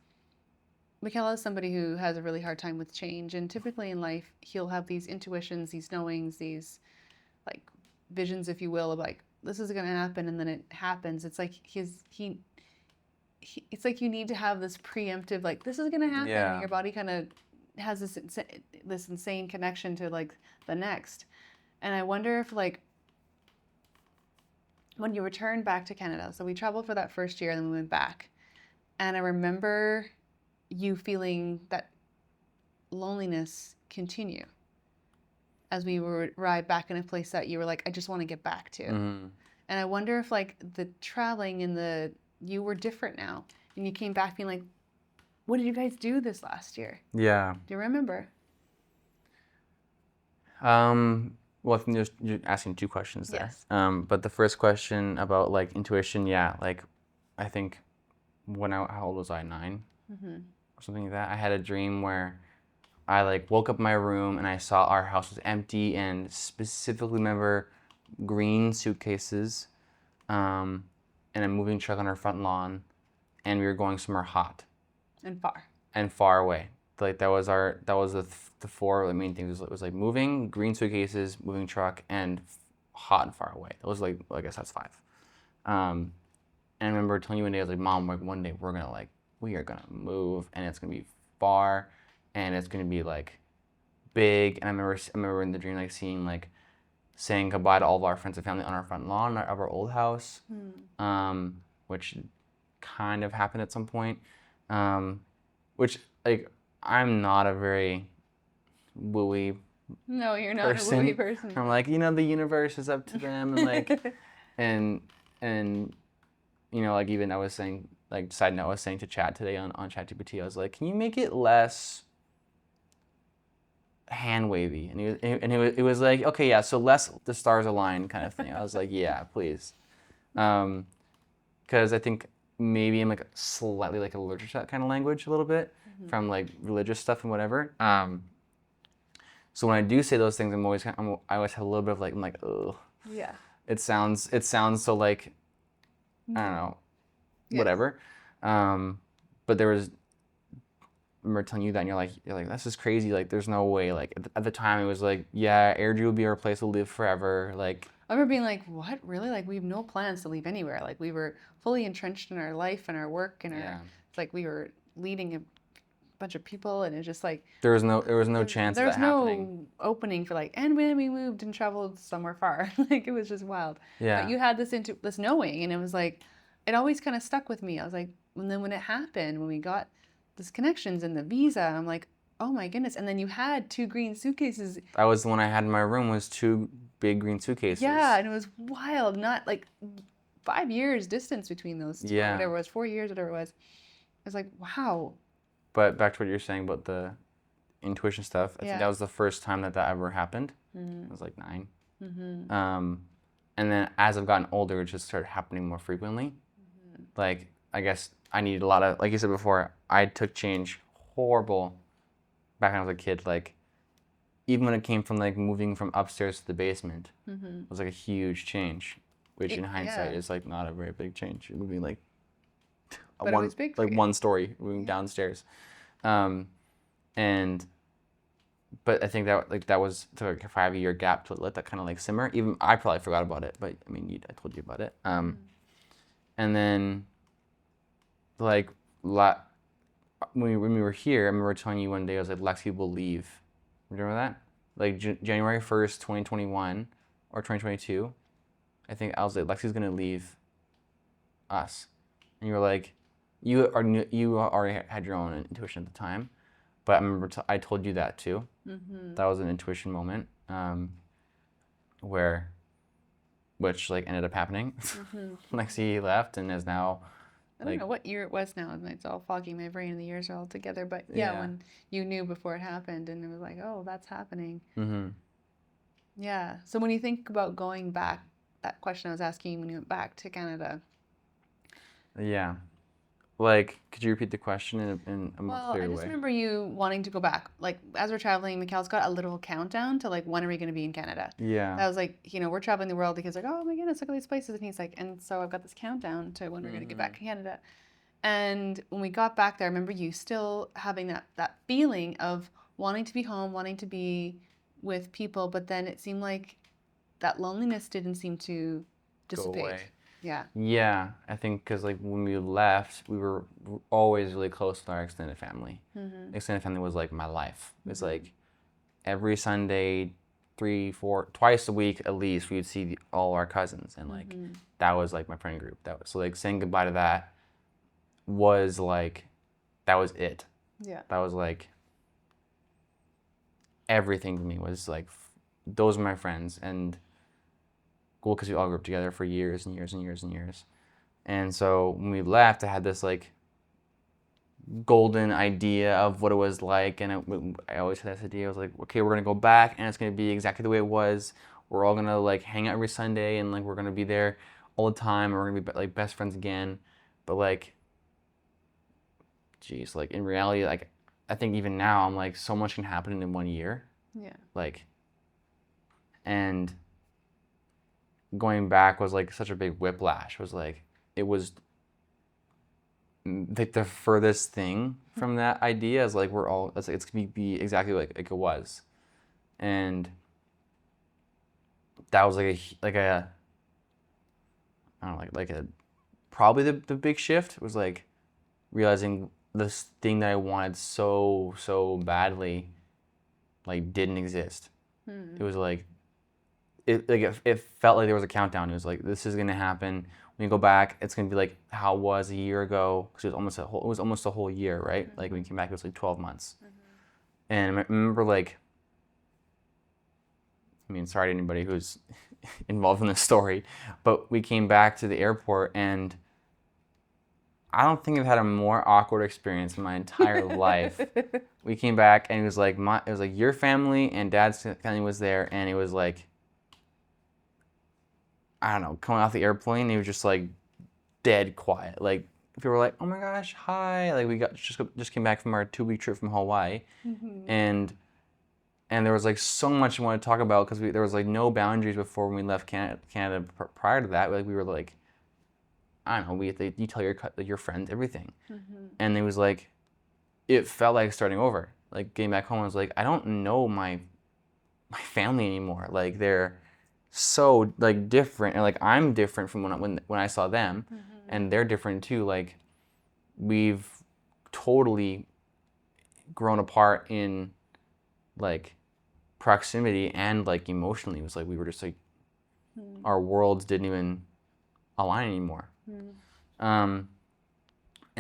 Mikkel is somebody who has a really hard time with change, and typically in life he'll have these intuitions, these knowings, these like visions, if you will, of like this is going to happen, and then it happens. It's like it's like you need to have this preemptive like this is going to happen. Yeah. And your body kind of has this insane connection to like the next. And I wonder if like when you returned back to Canada, so we traveled for that first year and then we went back, and I remember you feeling that loneliness continue as we arrived back in a place that you were like, I just want to get back to. And I wonder if like the traveling and you were different now, and you came back being like, what did you guys do this last year? Yeah. Do you remember? Well, I think you're asking two questions there. Yes. But the first question about like intuition, yeah, like I think how old was I? 9 or something like that. I had a dream where I like woke up in my room and I saw our house was empty, and specifically remember green suitcases, and a moving truck on our front lawn, and we were going somewhere hot and far away. Like that was the four main things. It was like moving, green suitcases, moving truck, and hot and far away. It was like, well, I guess that's 5. And I remember telling you one day, I was like, Mom, like one day we are gonna move, and it's gonna be far, and it's gonna be like big. And I remember in the dream like seeing like saying goodbye to all of our friends and family on our front lawn of our old house, which kind of happened at some point. Which like I'm not a very wooey No, you're not a person. wooey person. I'm like, you know, the universe is up to them, and like, and you know, like even I was saying, like side note, I was saying to Chad today on ChatGPT, I was like, can you make it less hand wavy? And it was like, okay, yeah, so less the stars align kind of thing. I was like, yeah, please, because I think maybe I'm like slightly like allergic to that kind of language a little bit from like religious stuff and whatever. So when I do say those things, I always have a little bit of like, I'm like, ugh. Yeah. It sounds so like, I don't know, whatever. But there was, I remember telling you that, and you're like, this is crazy. Like, there's no way. Like at the time, it was like, yeah, Airdrie will be our place. We'll live forever. Like, I remember being like, what? Really? Like, we have no plans to leave anywhere. Like, we were fully entrenched in our life and our work and our, it's like we were leading a bunch of people, and it's just like there was no chance of that happening. There's no opening for like, and when we moved and traveled somewhere far, like it was just wild. Yeah. But you had this knowing, and it was like, it always kind of stuck with me. I was like, and then when it happened, when we got this connections and the visa, I'm like, oh my goodness. And then you had 2 green suitcases. That was the one I had in my room, was 2 big green suitcases. Yeah, and it was wild. Not like 5 years distance between those two, Yeah. whatever it was, 4 years, whatever it was. I was like, wow. But back to what you're saying about the intuition stuff, I think that was the first time that ever happened. I was like 9. And then as I've gotten older, it just started happening more frequently. Like, I guess I needed a lot of, like you said before, I took change horrible back when I was a kid. Like, even when it came from like moving from upstairs to the basement, it was like a huge change, which in hindsight is like not a very big change. It would be like But it was big for you. 1 story moving downstairs. But I think that was like a 5-year gap to let that kind of like simmer. Even I probably forgot about it, but I mean, I told you about it. And then like when we were here, I remember telling you one day, I was like, Lexi will leave. Remember that? Like January 1st, 2021 or 2022. I think I was like, Lexi's gonna leave us. And you were like, you already had your own intuition at the time, but I remember I told you that too. That was an intuition moment, which like ended up happening. Lexi left and is now. I don't know what year it was now. It's all foggy in my brain and the years are all together. But yeah, when you knew before it happened and it was like, oh, that's happening. Yeah. So when you think about going back, that question I was asking when you went back to Canada. Yeah. Like, could you repeat the question in a more clear way? I just remember you wanting to go back. Like, as we're traveling, Mikkel's got a little countdown to, like, when are we going to be in Canada? Yeah. I was like, you know, we're traveling the world. The kid's like, oh, my goodness, look at these places. And he's like, and so I've got this countdown to when we're going to get back to Canada. And when we got back there, I remember you still having that feeling of wanting to be home, wanting to be with people. But then it seemed like that loneliness didn't seem to dissipate. Go away. Yeah. Yeah, I think because like when we left, we were always really close with our extended family. Extended family was like my life. It's like every Sunday, 3-4 twice a week at least, we would see all our cousins, and like that was like my friend group. That was so like saying goodbye to that was like that was it. Yeah. That was like everything to me. Was like those were my friends, and cool because we all grew up together for years and years and years and years. And so when we left, I had this like golden idea of what it was like, and I always had this idea. I was like, okay, we're gonna go back, and it's gonna be exactly the way it was. We're all gonna like hang out every Sunday, and like we're gonna be there all the time, and we're gonna be like best friends again. But like, geez, like in reality, like I think even now, I'm like so much can happen in 1 year. Yeah. Like, and going back was like such a big whiplash. It was like it was like the furthest thing from that idea is like we're all it's gonna be exactly like it was, and that was like a I don't know like a probably the big shift was like realizing this thing that I wanted so badly, like, didn't exist. It was like, it felt like there was a countdown. It was like, this is gonna happen. When you go back, it's gonna be like how it was a year ago, because it was almost a whole year, right? Like when you came back, it was like 12 months. And I remember, like, I mean, sorry to anybody who's involved in this story, but we came back to the airport, and I don't think I've had a more awkward experience in my entire life. We came back, and it was like your family and Dad's family was there, and it was like, I don't know, coming off the airplane, it was just like dead quiet. Like, people were like, "Oh my gosh, hi!" Like, we just came back from our 2-week trip from Hawaii, and there was like so much we wanted to talk about, because there was like no boundaries before when we left Canada prior to that. Like, we were like, I don't know, you tell your friends everything, and it was like, it felt like starting over. Like, getting back home, I was like, I don't know my family anymore. Like, they're so like different, and like I'm different from when I saw them, and they're different too. Like, we've totally grown apart in like proximity and like emotionally. It was like we were just like, our worlds didn't even align anymore. And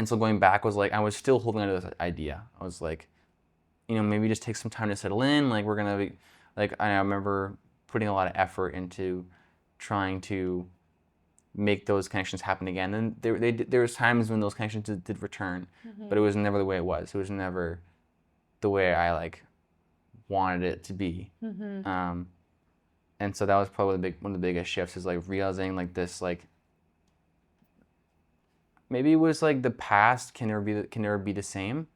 so going back was like, I was still holding on to this idea. I was like, maybe just take some time to settle in. Like, we're gonna be, like, I remember putting a lot of effort into trying to make those connections happen again. And there was times when those connections did return, but it was never the way it was. It was never the way I like wanted it to be. And so that was probably one of the biggest shifts, is like realizing like this, like, maybe it was like the past can never be the same,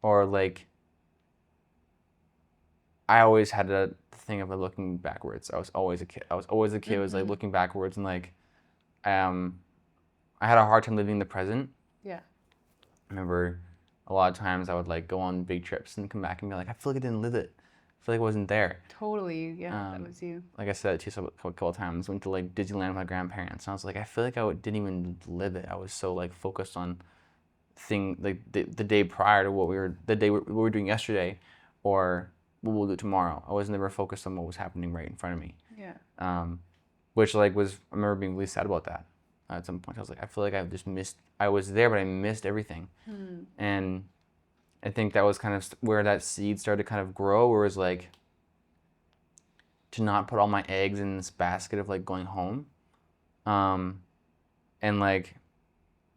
or like, I always had a thing of looking backwards. I was always a kid. Who was like looking backwards, and like, I had a hard time living the present. Yeah. I remember a lot of times I would like go on big trips and come back and be like, I feel like I didn't live it. I feel like I wasn't there. Totally, yeah, that was you. Like I said to you a couple of times, went to like Disneyland with my grandparents, and I was like, I feel like I didn't even live it. I was so like focused on the day prior to what we were doing yesterday, or what we'll do tomorrow. I was never focused on what was happening right in front of me. Yeah. Which like I remember being really sad about that. At some point, I was like, I feel like I've just missed. I was there, but I missed everything. And I think that was kind of where that seed started to kind of grow, where it was like, to not put all my eggs in this basket of like going home, and like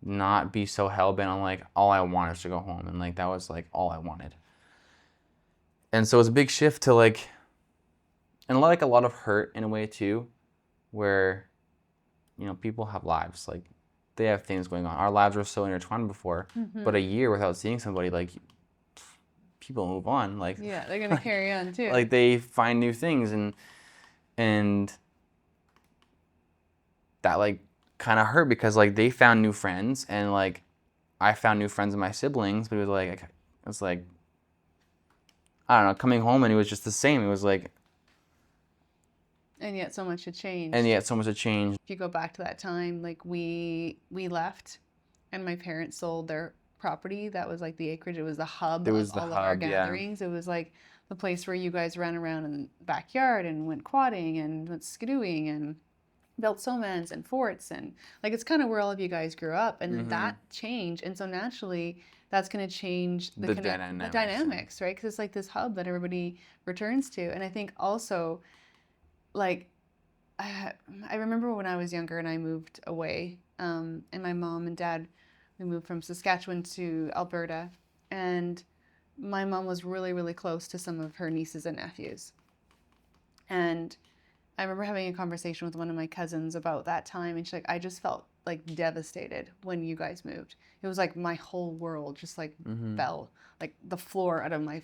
not be so hell-bent on like all I want is to go home, and like that was like all I wanted. And so it was a big shift to like, and like a lot of hurt in a way too, where people have lives, like they have things going on. Our lives were so intertwined before, but a year without seeing somebody, like, people move on. Like, yeah, they're gonna carry on too. Like, they find new things, and that like kind of hurt, because like they found new friends, and like I found new friends in my siblings, but it was like I don't know, coming home and it was just the same. It was like, and yet so much had changed. If you go back to that time, like we left, and my parents sold their property. That was like the acreage. It was the hub of all of our gatherings. It was like the place where you guys ran around in the backyard and went quadding and went skidooing and built snowmans and forts, and like it's kind of where all of you guys grew up, and then that changed, and so naturally that's going to change the dynamics, right? Because it's like this hub that everybody returns to. And I think also, like, I remember when I was younger and I moved away, and my mom and dad, we moved from Saskatchewan to Alberta, and my mom was really, really close to some of her nieces and nephews. And I remember having a conversation with one of my cousins about that time, and she's like, I just felt like devastated when you guys moved. It was like my whole world just like fell, like the floor out of my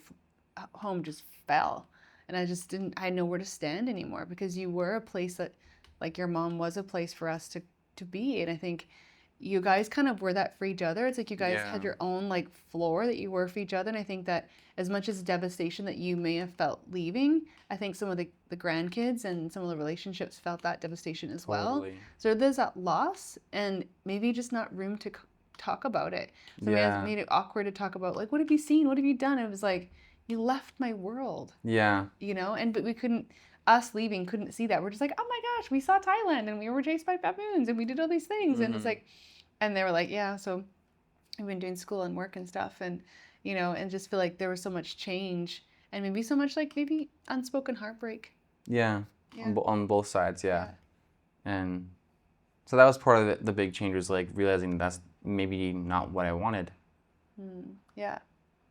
home just fell. And I just didn't, I had nowhere to stand anymore, because you were a place that, like, your mom was a place for us to be. And I think you guys kind of were that for each other. It's like you guys had your own like floor that you were for each other. And I think that as much as devastation that you may have felt leaving, I think some of the grandkids and some of the relationships felt that devastation as well. So there's that loss, and maybe just not room to talk about it. So Yeah. it made it awkward to talk about, like, what have you seen? What have you done? It was like, you left my world, Yeah. you know? But we couldn't, us leaving couldn't see that. We're just like, oh my gosh, we saw Thailand and we were chased by baboons and we did all these things. And it's like, and they were like, yeah, so I've been doing school and work and stuff. And, you know, and just feel like there was so much change and maybe so much like maybe unspoken heartbreak. Yeah. Yeah. On both sides, yeah. And so that was part of the big change, was like realizing that's maybe not what I wanted. Yeah.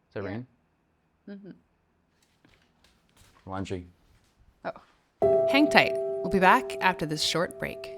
Is that rain? Mm-hmm. Laundry. Oh. Hang tight. We'll be back after this short break.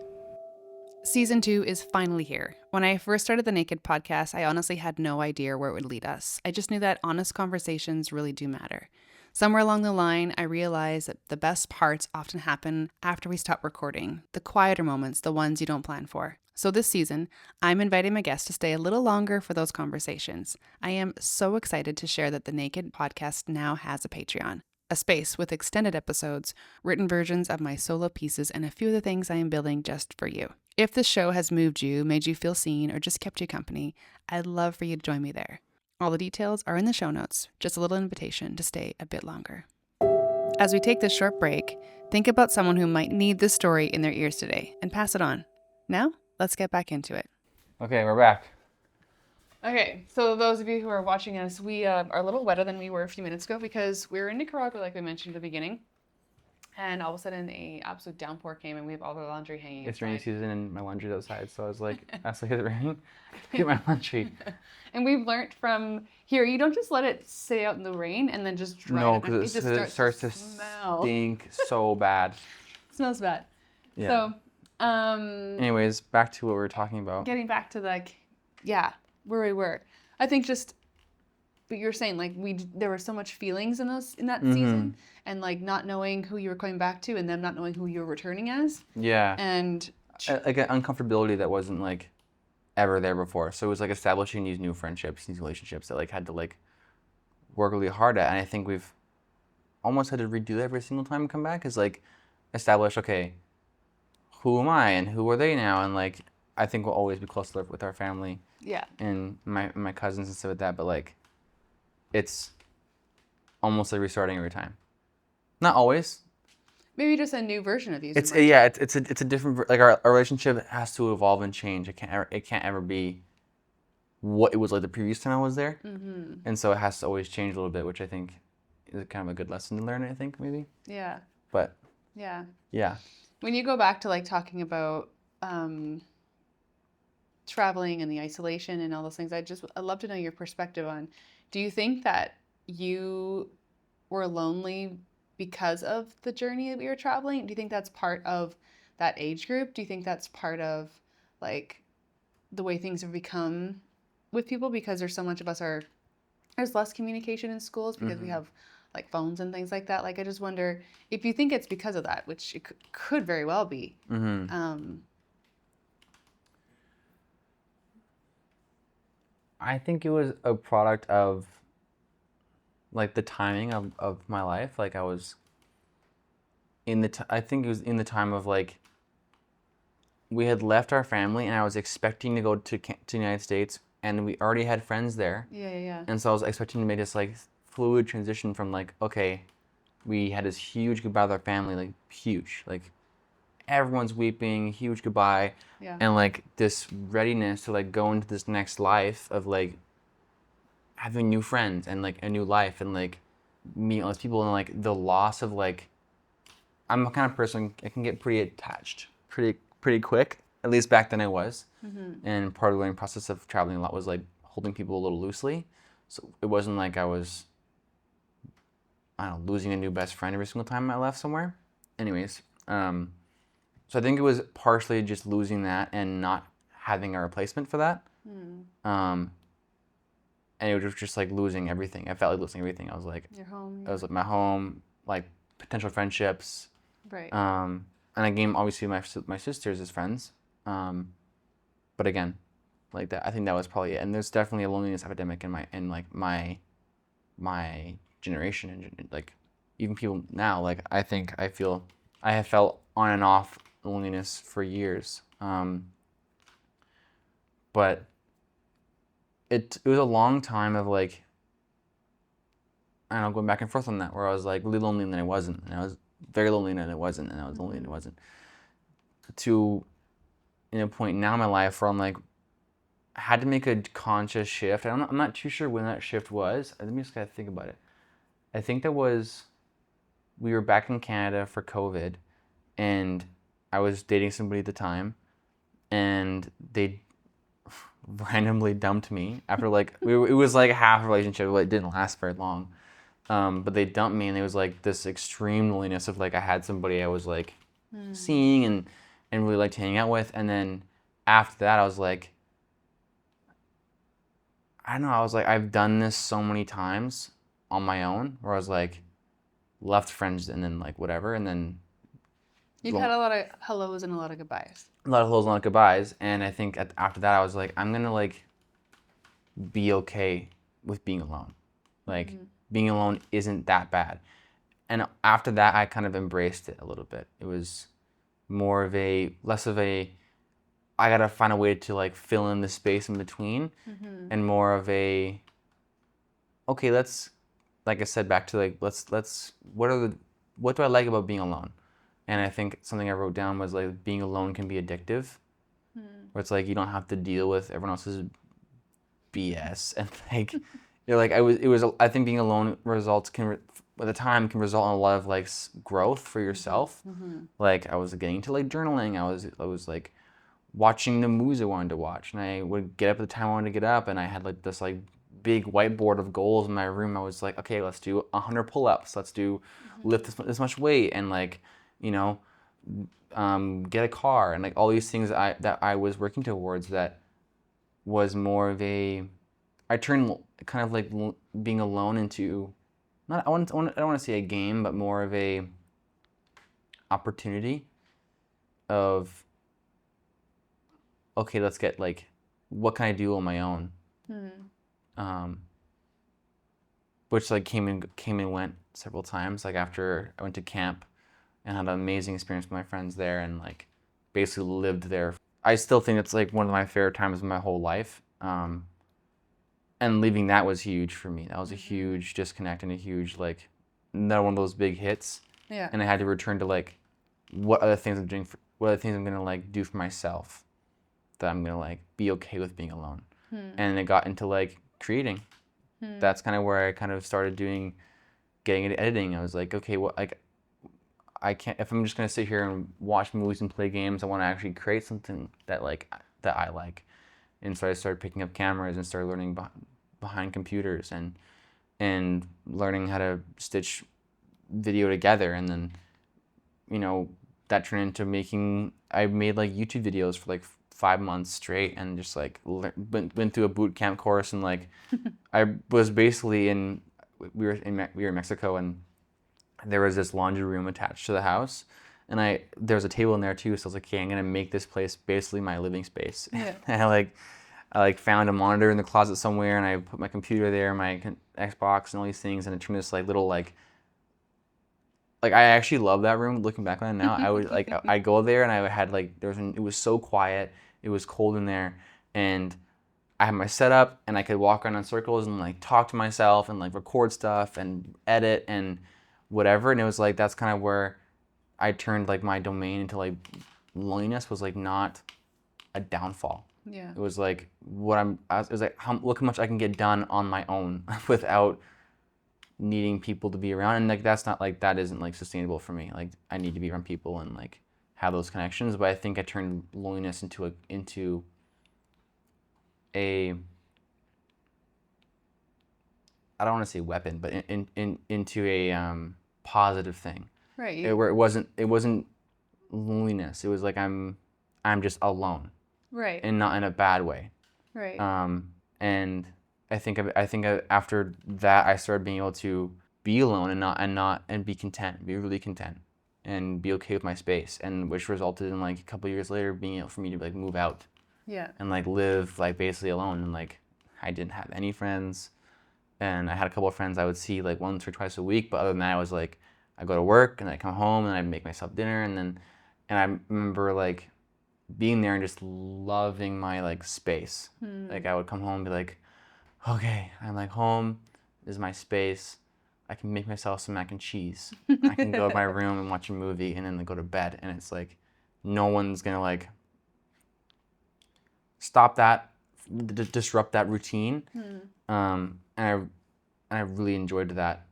Season 2 is finally here. When I first started the Naked podcast, I honestly had no idea where it would lead us. I just knew that honest conversations really do matter. Somewhere along the line, I realized that the best parts often happen after we stop recording, the quieter moments, the ones you don't plan for. So this season, I'm inviting my guests to stay a little longer for those conversations. I am so excited to share that the Naked podcast now has a Patreon, a space with extended episodes, written versions of my solo pieces, and a few of the things I am building just for you. If this show has moved you, made you feel seen, or just kept you company, I'd love for you to join me there. All the details are in the show notes, just a little invitation to stay a bit longer. As we take this short break, think about someone who might need this story in their ears today and pass it on. Now, let's get back into it. Okay, we're back. Okay, so those of you who are watching us, we are a little wetter than we were a few minutes ago because we were in Nicaragua, like we mentioned at the beginning. And all of a sudden, a absolute downpour came, and we have all the laundry hanging. It's rainy season, and my laundry's outside, so I was like, "Is it raining? Get my laundry." And we've learned from here, you don't just let it sit out in the rain and then just dry. No, it because it starts to smell. stink so bad. It smells bad. Yeah. So, anyways, back to what we were talking about. Getting back to where we were. I think just. But you're saying like there were so much feelings in that season, and like not knowing who you were coming back to, and them not knowing who you were returning as. Yeah. And like an uncomfortability that wasn't like ever there before. So it was like establishing these new friendships, these relationships that like had to like work really hard at. And I think we've almost had to redo every single time we come back. Is like establish, okay, who am I and who are they now? And like I think we'll always be close with our family. Yeah. And my cousins and stuff like that. But like. It's almost like restarting every time. Not always. Maybe just a new version of you. It's a different, like our relationship has to evolve and change. It can't ever be what it was like the previous time I was there. Mm-hmm. And so it has to always change a little bit, which I think is kind of a good lesson to learn, I think, maybe. Yeah. But. Yeah. Yeah. When you go back to like talking about traveling and the isolation and all those things, I'd love to know your perspective on, do you think that you were lonely because of the journey that we were traveling? Do you think that's part of that age group? Do you think that's part of like the way things have become with people because there's so much of us there's less communication in schools because we have like phones and things like that? Like, I just wonder if you think it's because of that, which it could very well be. I think it was a product of like the timing of my life. Like I was I think it was in the time of like we had left our family and I was expecting to go to the United States and we already had friends there. Yeah. And so I was expecting to make this like fluid transition from like, okay, we had this huge goodbye with our family, like huge, like everyone's weeping, huge goodbye. Yeah. And like this readiness to like go into this next life of like having new friends and like a new life and like meeting all these people and like the loss of like, I'm the kind of person, I can get pretty attached pretty quick, at least back then I was. And part of the learning process of traveling a lot was like holding people a little loosely. So it wasn't like I was, I don't know, losing a new best friend every single time I left somewhere. Anyways, so I think it was partially just losing that and not having a replacement for that. And it was just like losing everything. I felt like losing everything. I was like, your home. Yeah. I was like my home, like potential friendships. Right. And I gained obviously my sisters as friends. But again, like that, I think that was probably it. And there's definitely a loneliness epidemic in my generation and like even people now. Like I have felt on and off loneliness for years. But it was a long time of like, I don't know, going back and forth on that, where I was like really lonely and then I wasn't, and I was very lonely and then I wasn't, and I was lonely and I wasn't. To in a point now in my life where I'm like, I had to make a conscious shift. I'm not too sure when that shift was. Let me just gotta think about it. I think that was, we were back in Canada for COVID, and I was dating somebody at the time, and they randomly dumped me after like it was like half a relationship. It didn't last very long, but they dumped me, and it was like this extreme loneliness of like I had somebody I was like seeing and really liked hanging out with, and then after that I was like, I don't know, I was like, I've done this so many times on my own, where I was like left friends and then like whatever, and then You've had a lot of hellos and a lot of goodbyes. a lot of hellos, a lot of goodbyes, and I think after that I was like, I'm gonna like be okay with being alone. Like being alone isn't that bad. And after that I kind of embraced it a little bit. It was more of a, less of a, I gotta find a way to like fill in the space in between, and more of a, okay, let's, like I said, back to like, let's what do I like about being alone? And I think something I wrote down was like, being alone can be addictive, where it's like you don't have to deal with everyone else's BS, and like you're like, I think being alone results can at the time can result in a lot of like growth for yourself. Like I was getting into like journaling. I was like watching the movies I wanted to watch, and I would get up at the time I wanted to get up, and I had like this like big whiteboard of goals in my room. I was like, okay, let's do 100 pull-ups. Let's do lift this much weight, and like, you know, get a car, and like all these things that I was working towards. That was more of a, I turned kind of like being alone into, not, I don't want to say a game, but more of a opportunity of, okay, let's get like, what can I do on my own? Which like came and went several times. Like after I went to camp and had an amazing experience with my friends there, and like basically lived there. I still think it's like one of my favorite times of my whole life. And leaving that was huge for me. That was a huge disconnect and a huge like, another one of those big hits. Yeah. And I had to return to like, what other things I'm doing, what other things I'm gonna like do for myself, that I'm gonna like be okay with being alone. And it got into like creating. That's kind of where I kind of started getting into editing. I was like, okay, well, like, I can't, if I'm just gonna sit here and watch movies and play games, I want to actually create something that like, that I like. And so I started picking up cameras and started learning behind computers, and learning how to stitch video together. And then, you know, that turned into I made like YouTube videos for like 5 months straight, and just like went through a boot camp course, and like I was basically we were in Mexico, and there was this laundry room attached to the house, and there was a table in there too. So I was like, okay, I'm gonna make this place basically my living space. Yeah. And I found a monitor in the closet somewhere, and I put my computer there, my Xbox, and all these things, and it turned this like little like I actually love that room. Looking back on it now, I would like, I go there, and I had like, it was so quiet, it was cold in there, and I had my setup, and I could walk around in circles and like talk to myself and like record stuff and edit and whatever. And it was like, that's kind of where I turned like my domain into like, loneliness was like not a downfall. Yeah. It was like it was like, look how much I can get done on my own without needing people to be around. And like, that isn't like sustainable for me. Like, I need to be around people and like have those connections. But I think I turned loneliness into a I don't want to say weapon, but into a positive thing. Right. Where it wasn't loneliness. It was like, I'm just alone. Right. And not in a bad way. Right. And I think after that, I started being able to be alone and be content, be really content, and be okay with my space, and which resulted in like a couple years later being able for me to like move out. Yeah. And like live like basically alone, and like I didn't have any friends, and I had a couple of friends I would see like once or twice a week, but other than that, I was like, I go to work and I come home and I make myself dinner, and I remember like being there and just loving my like space. Like I would come home and be like, okay, I'm like home. This is my space. I can make myself some mac and cheese. I can go to my room and watch a movie and then go to bed. And it's like, no one's gonna like stop that, disrupt that routine. And I really enjoyed that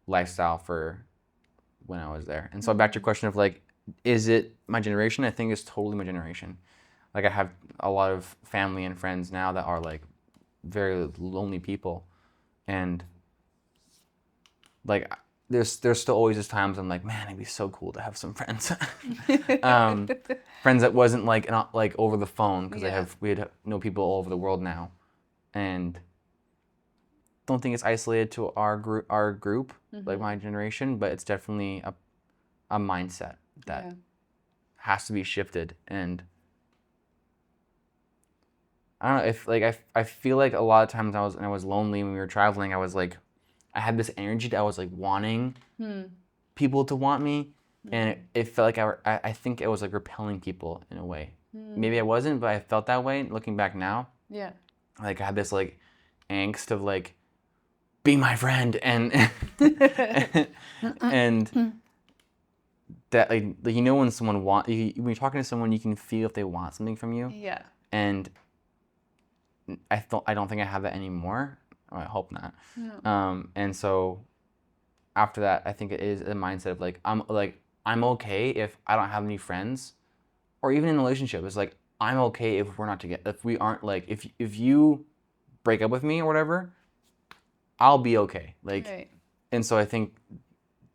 lifestyle for when I was there. And so back to your question of like, is it my generation? I think it's totally my generation. Like I have a lot of family and friends now that are like very lonely people, and like there's still always these times I'm like, man, it'd be so cool to have some friends. Friends that wasn't like not like over the phone, because we know people all over the world now, and don't think it's isolated to our group like my generation, but it's definitely a mindset that has to be shifted. And I don't know if like I feel like a lot of times when I was lonely when we were traveling, I was like, I had this energy that I was like wanting people to want me, and it felt like I think it was like repelling people in a way. Maybe I wasn't, but I felt that way looking back now. Yeah. Like I had this like angst of like, be my friend, and and that like you know when someone when you're talking to someone, you can feel if they want something from you. Yeah. And I don't think I have that anymore. Or I hope not. No. And so after that, I think it is a mindset of like I'm okay if I don't have any friends, or even in a relationship. It's like I'm okay if we're not together. If we aren't like if you break up with me or whatever, I'll be okay. Like, Right. and so I think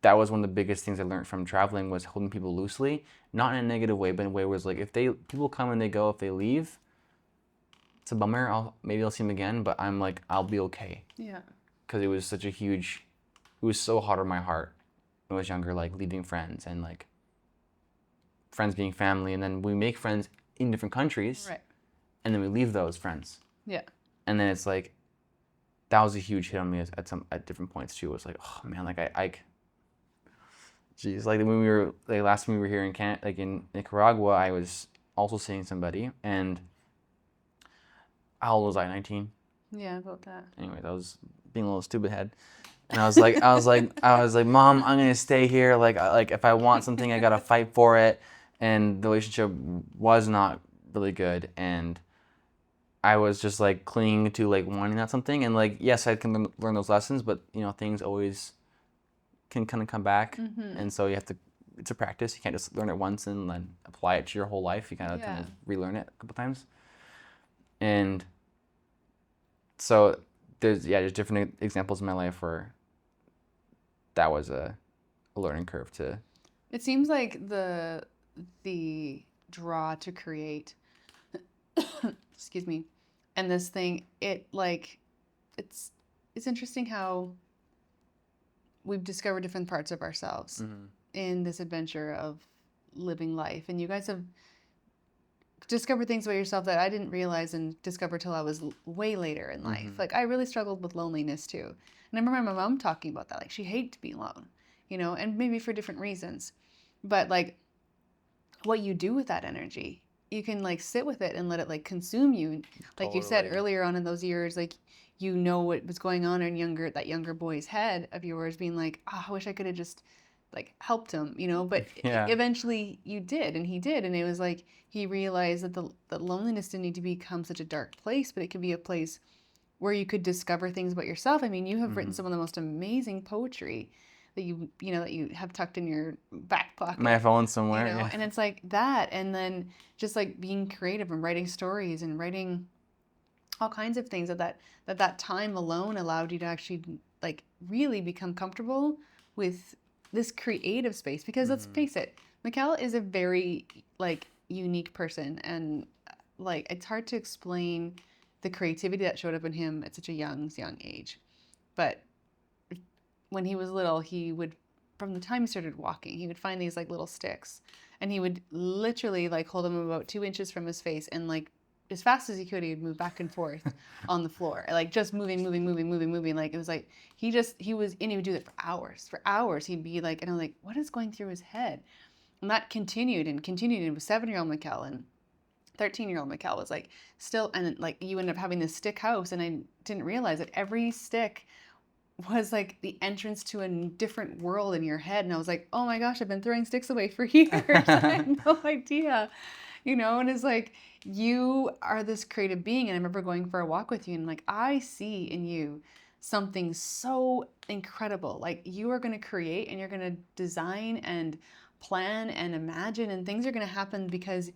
that was one of the biggest things I learned from traveling, was holding people loosely, not in a negative way, but in a way where it's like if people come and they go, if they leave, it's a bummer. Maybe I'll see them again, but I'm like, I'll be okay. Yeah. Because it was it was so hard on my heart when I was younger, like leaving friends and like friends being family, and then we make friends in different countries, Right. and then we leave those friends. Yeah. And then it's like, that was a huge hit on me at different points too. It was like, oh man, like geez, like when we were like last time we were here in like in Nicaragua, I was also seeing somebody, and how old was I? 19. Yeah, about that. Anyways, I was being a little stupid head, and I was like, Mom, I'm gonna stay here. Like if I want something, I gotta fight for it. And the relationship was not really good, and I was just like clinging to like wanting that something, and like yes, I can learn those lessons, but you know things always can kind of come back, and so you have to. It's a practice. You can't just learn it once and then apply it to your whole life. You kind of relearn it a couple times, and so there's different examples in my life where that was a learning curve to. It seems like the draw to create, excuse me, and this thing, it's interesting how we've discovered different parts of ourselves in this adventure of living life, and you guys have discovered things about yourself that I didn't realize and discover till I was way later in life. Like I really struggled with loneliness too, and I remember my mom talking about that. Like she hated to be alone, you know, and maybe for different reasons, but like what you do with that energy, you can like sit with it and let it like consume you. Like you said earlier on in those years, like you know what was going on in that younger boy's head of yours, being like, oh, I wish I could have just like helped him, you know, but eventually you did, and he did, and it was like he realized that the loneliness didn't need to become such a dark place, but it could be a place where you could discover things about yourself. I mean, you have written some of the most amazing poetry that you have tucked in your back pocket, my phone somewhere, you know? And it's like that, and then just like being creative and writing stories and writing all kinds of things that time alone allowed you to actually like really become comfortable with this creative space. Because let's face it, Mikkel is a very like unique person, and like it's hard to explain the creativity that showed up in him at such a young age. But when he was little, he would, from the time he started walking, he would find these like little sticks, and he would literally like hold them about 2 inches from his face, and like as fast as he could, he would move back and forth on the floor, like just moving. Like it was like he was, and he would do that for hours. For hours, he'd be like, and I'm like, what is going through his head? And that continued and continued. And it was 7-year-old Mikkel, and 13-year-old Mikkel was like still, and like you end up having this stick house, and I didn't realize that every stick was like the entrance to a different world in your head. And I was like, oh my gosh, I've been throwing sticks away for years. I had no idea, and it's like, you are this creative being. And I remember going for a walk with you, and like, I see in you something so incredible. Like, you are going to create, and you're going to design and plan and imagine, and things are going to happen because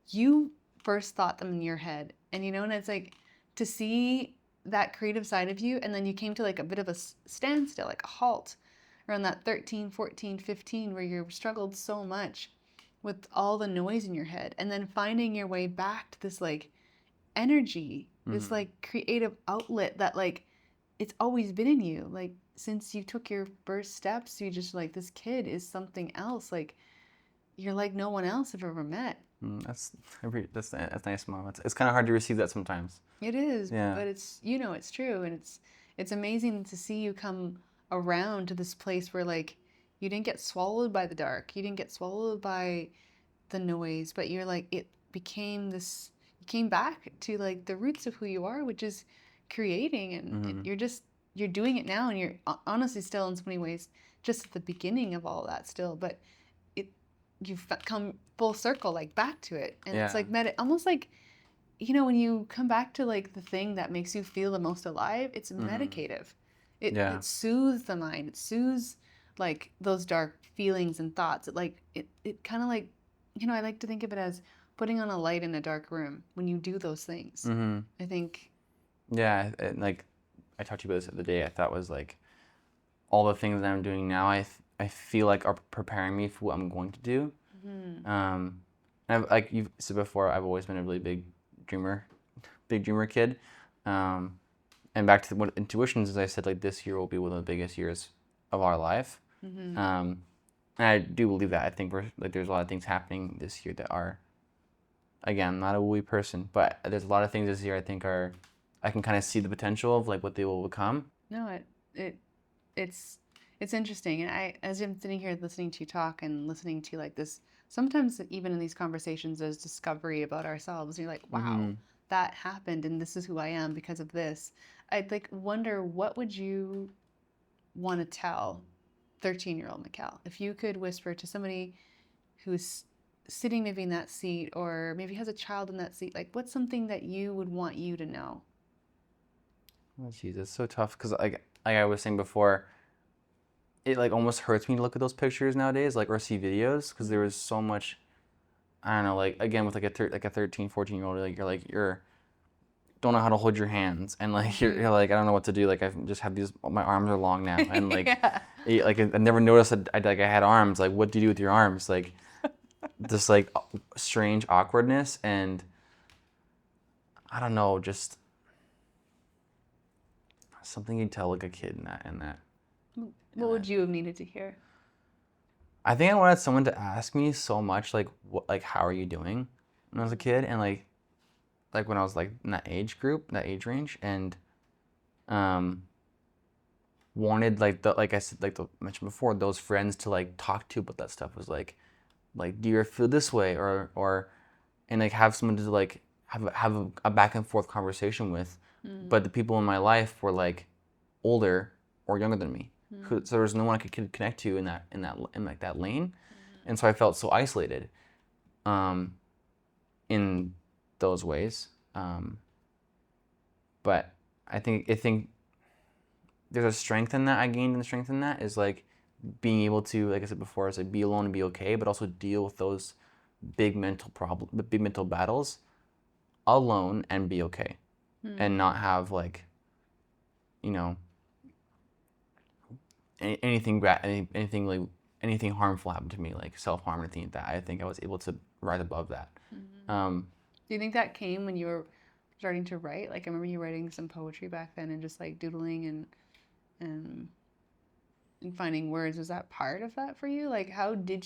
you first thought them in your head. And it's like, to see that creative side of you, and then you came to like a bit of a standstill, like a halt around that 13, 14, 15, where you struggled so much with all the noise in your head, and then finding your way back to this like energy, this like creative outlet that like it's always been in you. Like, since you took your first steps, you just like, this kid is something else. Like, you're like no one else I've ever met. That's nice, Mom. It's kind of hard to receive that sometimes. It is, Yeah. but it's true, and it's amazing to see you come around to this place where like you didn't get swallowed by the dark, you didn't get swallowed by the noise, but you're like, it became this. You came back to like the roots of who you are, which is creating, and you're doing it now, and you're honestly still in so many ways just at the beginning of all of that still, but you've come full circle, like back to it, and it's like almost like, when you come back to like the thing that makes you feel the most alive, it's medicative. It soothes the mind. It soothes like those dark feelings and thoughts. It kind of like, I like to think of it as putting on a light in a dark room when you do those things. I think. Yeah, like I talked to you about this the other day. I thought was like all the things that I'm doing now. I feel like are preparing me for what I'm going to do. And like you've said before, I've always been a really big dreamer kid. And back to what intuition is, as I said, like this year will be one of the biggest years of our life. And I do believe that. I think there's a lot of things happening this year that are, again, not a woo person, but there's a lot of things this year I think I can kind of see the potential of like what they will become. No, it's interesting, and as I'm sitting here listening to you talk and listening to like this, sometimes even in these conversations, there's discovery about ourselves. And you're like, wow, that happened, and this is who I am because of this. I'd like wonder, what would you want to tell 13-year-old Mikkel if you could whisper to somebody who's sitting maybe in that seat, or maybe has a child in that seat? Like, what's something that you would want you to know? Oh, geez, it's so tough because like I was saying before, it like almost hurts me to look at those pictures nowadays, like, or see videos, because there was so much, I don't know, like again with like a 13, 14-year-old, like you're don't know how to hold your hands, and like you're like, I don't know what to do, like I've just had my arms are long now, and like like I never noticed that I had arms. Like, what do you do with your arms? Like this like strange awkwardness, and I don't know, just something you'd tell like a kid in that. What would you have needed to hear? I think I wanted someone to ask me so much, like, what, like, how are you doing when I was a kid, and like when I was like in that age range, and wanted like I said, like I mentioned before, those friends to like talk to about that stuff. Was like do you ever feel this way, or and like have someone to like have a back and forth conversation with. But the people in my life were like older or younger than me. So there was no one I could connect to in like that lane, and so I felt so isolated, in those ways. But I think there's a strength in that I gained, and the strength in that is like being able to, like I said before, is like be alone and be okay, but also deal with those big mental battles alone and be okay, and not have like, anything harmful happen to me, like self-harm or anything like that. I think I was able to rise above that. Do you think that came when you were starting to write? Like, I remember you writing some poetry back then, and just like doodling and finding words. Was that part of that for you? Like, how did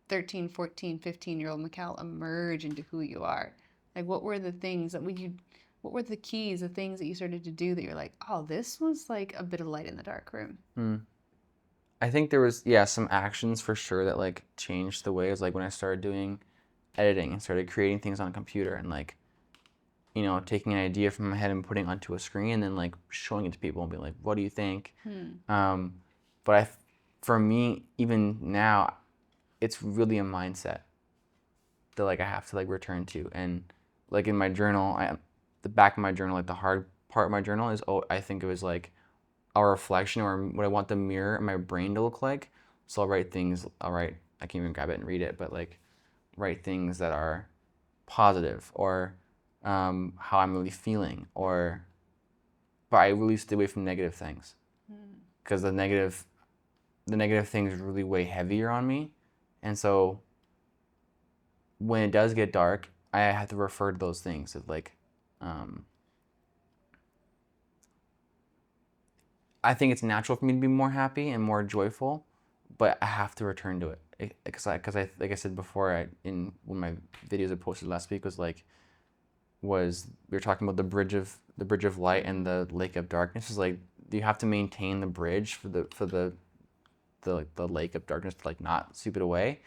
13, 14, 15-year-old Mikkel emerge into who you are? Like, what were the things that what were the keys, the things that you started to do that you're like, oh, this was like a bit of light in the dark room? I think there was, some actions for sure that like changed the way. It was like when I started doing editing and started creating things on a computer and like, you know, taking an idea from my head and putting it onto a screen and then like showing it to people and being like, what do you think? But for me, even now, it's really a mindset that like I have to like return to. And like in my journal, the back of my journal, like the hard part of my journal is, I think it was like a reflection or what I want the mirror in my brain to look like. So I can't even grab it and read it, but like write things that are positive or how I'm really feeling, but I really stay away from negative things because the negative things really weigh heavier on me, and so when it does get dark, I have to refer to those things. It's like, I think it's natural for me to be more happy and more joyful, but I have to return to it because like I said before, in one of my videos I posted last week was we were talking about the bridge of light and the lake of darkness. Is like you have to maintain the bridge for the lake of darkness to like not sweep it away.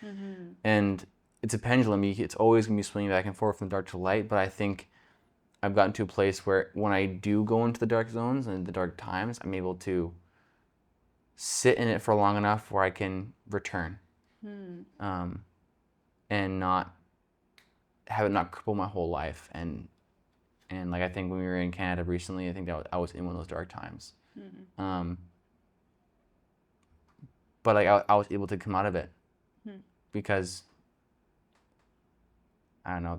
And it's a pendulum. It's always gonna be swinging back and forth from dark to light. But I think I've gotten to a place where when I do go into the dark zones and the dark times, I'm able to sit in it for long enough where I can return, and not have it not cripple my whole life. And like I think when we were in Canada recently, I think that I was in one of those dark times. But like I was able to come out of it because I don't know,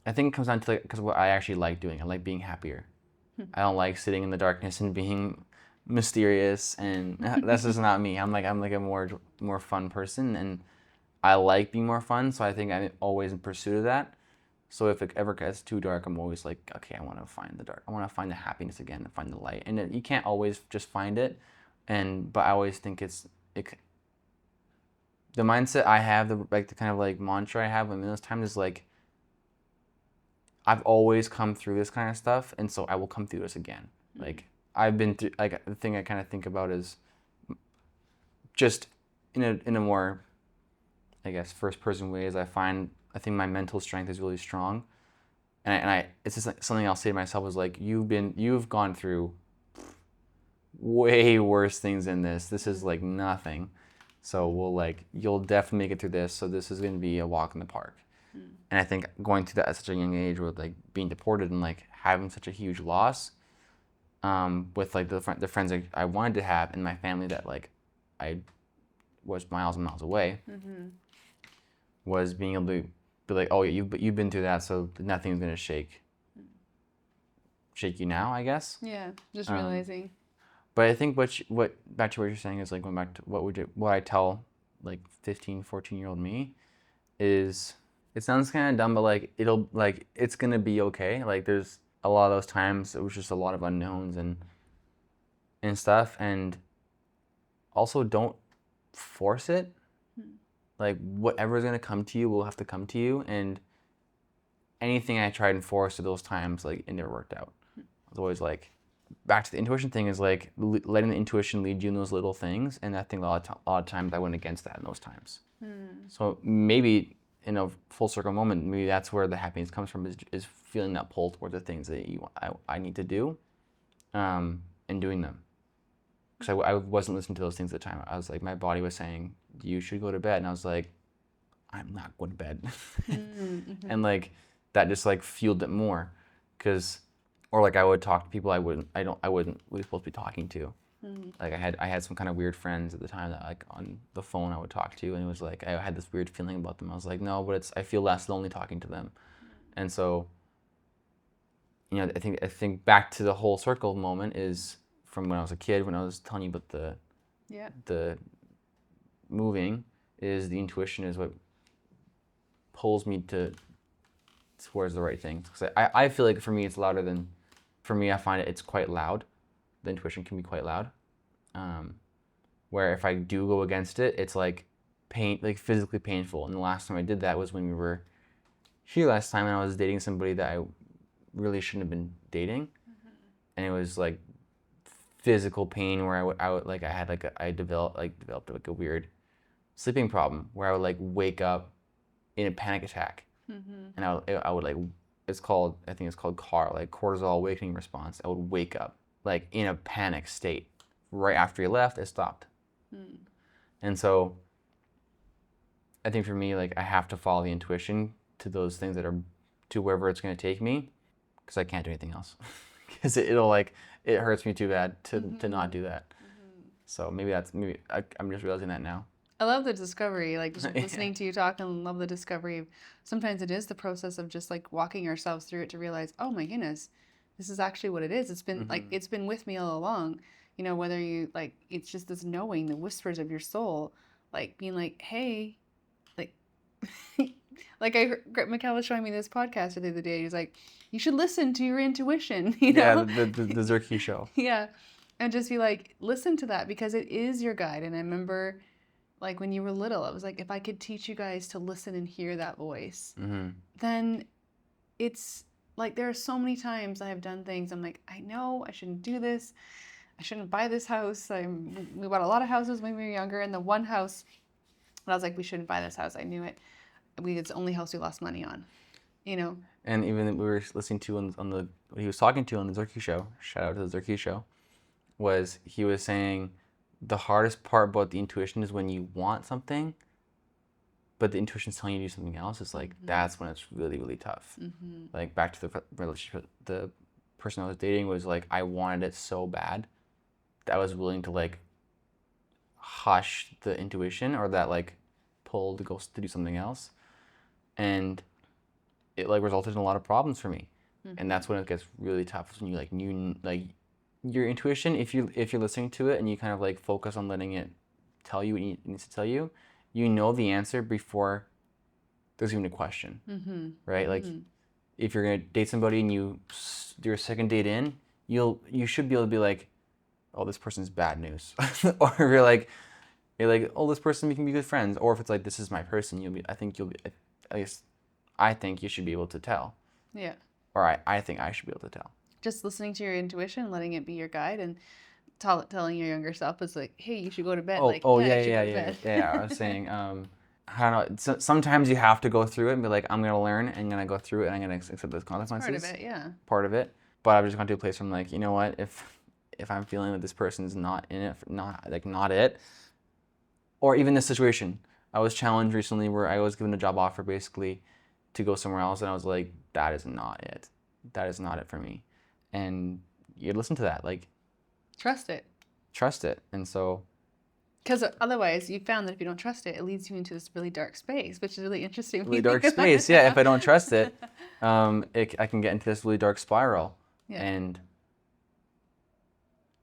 I think it comes down to like because what I actually like doing. I like being happier. I don't like sitting in the darkness and being mysterious, and that's just not me. I'm like a more fun person, and I like being more fun. So I think I'm always in pursuit of that. So if it ever gets too dark, I'm always like, okay, I want to find the dark. I want to find the happiness again, and find the light. And you can't always just find it, but I always think the mindset I have, the kind of like mantra I have in those times is like, I've always come through this kind of stuff, and so I will come through this again. Like I've been through. Like the thing I kind of think about is just in a more, I guess, first person way is I think my mental strength is really strong, and I it's just like something I'll say to myself is like you've gone through way worse things than this. This is like nothing. So you'll definitely make it through this. So this is going to be a walk in the park. And I think going through that at such a young age with like being deported and like having such a huge loss, with like the friends I wanted to have and my family that like I was miles and miles away, was being able to be like, oh yeah, you've been through that, so nothing's gonna shake you now, I guess. Yeah, just realizing. But I think what back to what you're saying is like going back to what I tell like 15, 14-year-old me is, it sounds kind of dumb, but like it's gonna be okay. Like there's a lot of those times it was just a lot of unknowns and stuff, and also don't force it. Like whatever's gonna come to you will have to come to you, and anything I tried and forced at those times, like it never worked out. I was always like, back to the intuition thing is like letting the intuition lead you in those little things, and I think a lot of times I went against that in those times. So maybe in a full circle moment, maybe that's where the happiness comes from, is feeling that pull towards the things that I need to do, and doing them. Because I wasn't listening to those things at the time. I was like, my body was saying, you should go to bed. And I was like, I'm not going to bed. And like, that just like fueled it more. Or like I would talk to people I wasn't really supposed to be talking to. Like I had some kind of weird friends at the time that like on the phone I would talk to, and it was like I had this weird feeling about them. I was like, no, but I feel less lonely talking to them. And so, you know, I think back to the whole circle moment is from when I was a kid, when I was telling you about the moving, is the intuition is what pulls me towards the right things. Because I feel like for me it's louder than, for me I find it's quite loud. The intuition can be quite loud. Where if I do go against it, it's like physically painful. And the last time I did that was when we were here last time, and I was dating somebody that I really shouldn't have been dating. And it was like physical pain where I developed like a weird sleeping problem where I would like wake up in a panic attack, and I would like, I think it's called CAR, like cortisol awakening response. I would wake up like in a panic state. Right after you left, it stopped. And so I think for me, like I have to follow the intuition to those things that are, to wherever it's going to take me, because I can't do anything else. Because it'll like, it hurts me too bad to not do that. So maybe I'm just realizing that now. I love the discovery, like just listening to you talk, and love the discovery of sometimes it is the process of just like walking ourselves through it to realize, oh my goodness, this is actually what it is. It's been like, it's been with me all along. You know, whether you like, it's just this knowing, the whispers of your soul, like being like, hey, like, like Mikkel was showing me this podcast the other day. He's like, you should listen to your intuition, you know? Yeah, the Zerke show. Yeah. And just be like, listen to that because it is your guide. And I remember like when you were little, I was like, if I could teach you guys to listen and hear that voice, then it's like there are so many times I have done things. I'm like, I know I shouldn't do this. I shouldn't buy this house. We bought a lot of houses when we were younger. And the one house, I was like, we shouldn't buy this house. I knew it. It's the only house we lost money on, you know? And even we were listening to on the, what he was talking to on the Zerke show, shout out to the Zerke show, was he was saying the hardest part about the intuition is when you want something, but the intuition's telling you to do something else. It's like, that's when it's really, really tough. Like back to the relationship, the person I was dating was like, I wanted it so bad that I was willing to like hush the intuition or that like pull to go to do something else. And it like resulted in a lot of problems for me. And that's when it gets really tough. Is when you like your intuition, if you're listening to it and you kind of like focus on letting it tell you what it needs to tell you, you know the answer before there's even a question, right? Like if you're gonna date somebody and you're a second date in, you should be able to be like, oh, this person's bad news, or you're like, oh, this person, we can be good friends, or if it's like, this is my person, I think at least I think you should be able to tell. Yeah. Or I think I should be able to tell. Just listening to your intuition, letting it be your guide, and telling your younger self is like, hey, you should go to bed. Yeah. I was saying, I don't know. Sometimes you have to go through it and be like, I'm gonna learn, and I'm gonna go through it, and I'm gonna accept those consequences. Part of it, yeah. Part of it. But I've just gone to a place where I'm like, you know what? If I'm feeling that this person's not in it, not it, or even this situation, I was challenged recently where I was given a job offer basically to go somewhere else, and I was like, that is not it. That is not it for me. And you listen to that, like, trust it. And so, because otherwise you found that if you don't trust it, it leads you into this really dark space, which is really interesting. Really dark space. Yeah, if I don't trust it, I can get into this really dark spiral. Yeah. And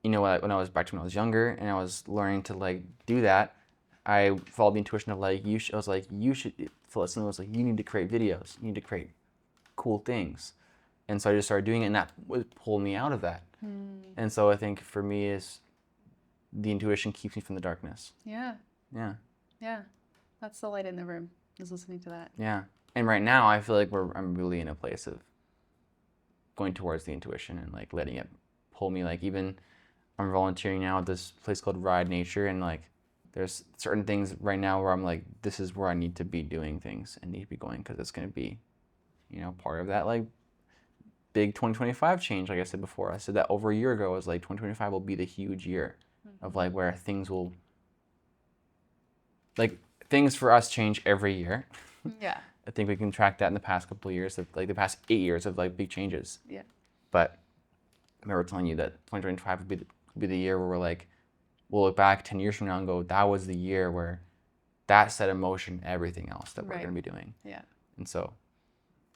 you know what, when I was younger and I was learning to like do that, I followed the intuition of like, you should Felicity was like, you need to create videos, you need to create cool things. And so I just started doing it, and that would pull me out of that. And so I think for me is the intuition keeps me from the darkness. Yeah. That's the light in the room, is listening to that. Yeah. And right now I feel like I'm really in a place of going towards the intuition and like letting it pull me. Like even I'm volunteering now at this place called Ride Nature, and like there's certain things right now where I'm like, this is where I need to be doing things and need to be going, because it's going to be, part of that like big 2025 change. Like I said before, I said that over a year ago. I was like, 2025 will be the huge year of like where things will, like things for us change every year. Yeah. I think we can track that in the past couple of years, of like the past 8 years of like big changes. Yeah. But I remember telling you that 2025 would be the year where we're like, we'll look back 10 years from now and go, that was the year where that set in motion everything else that we're going to be doing. Yeah. And so.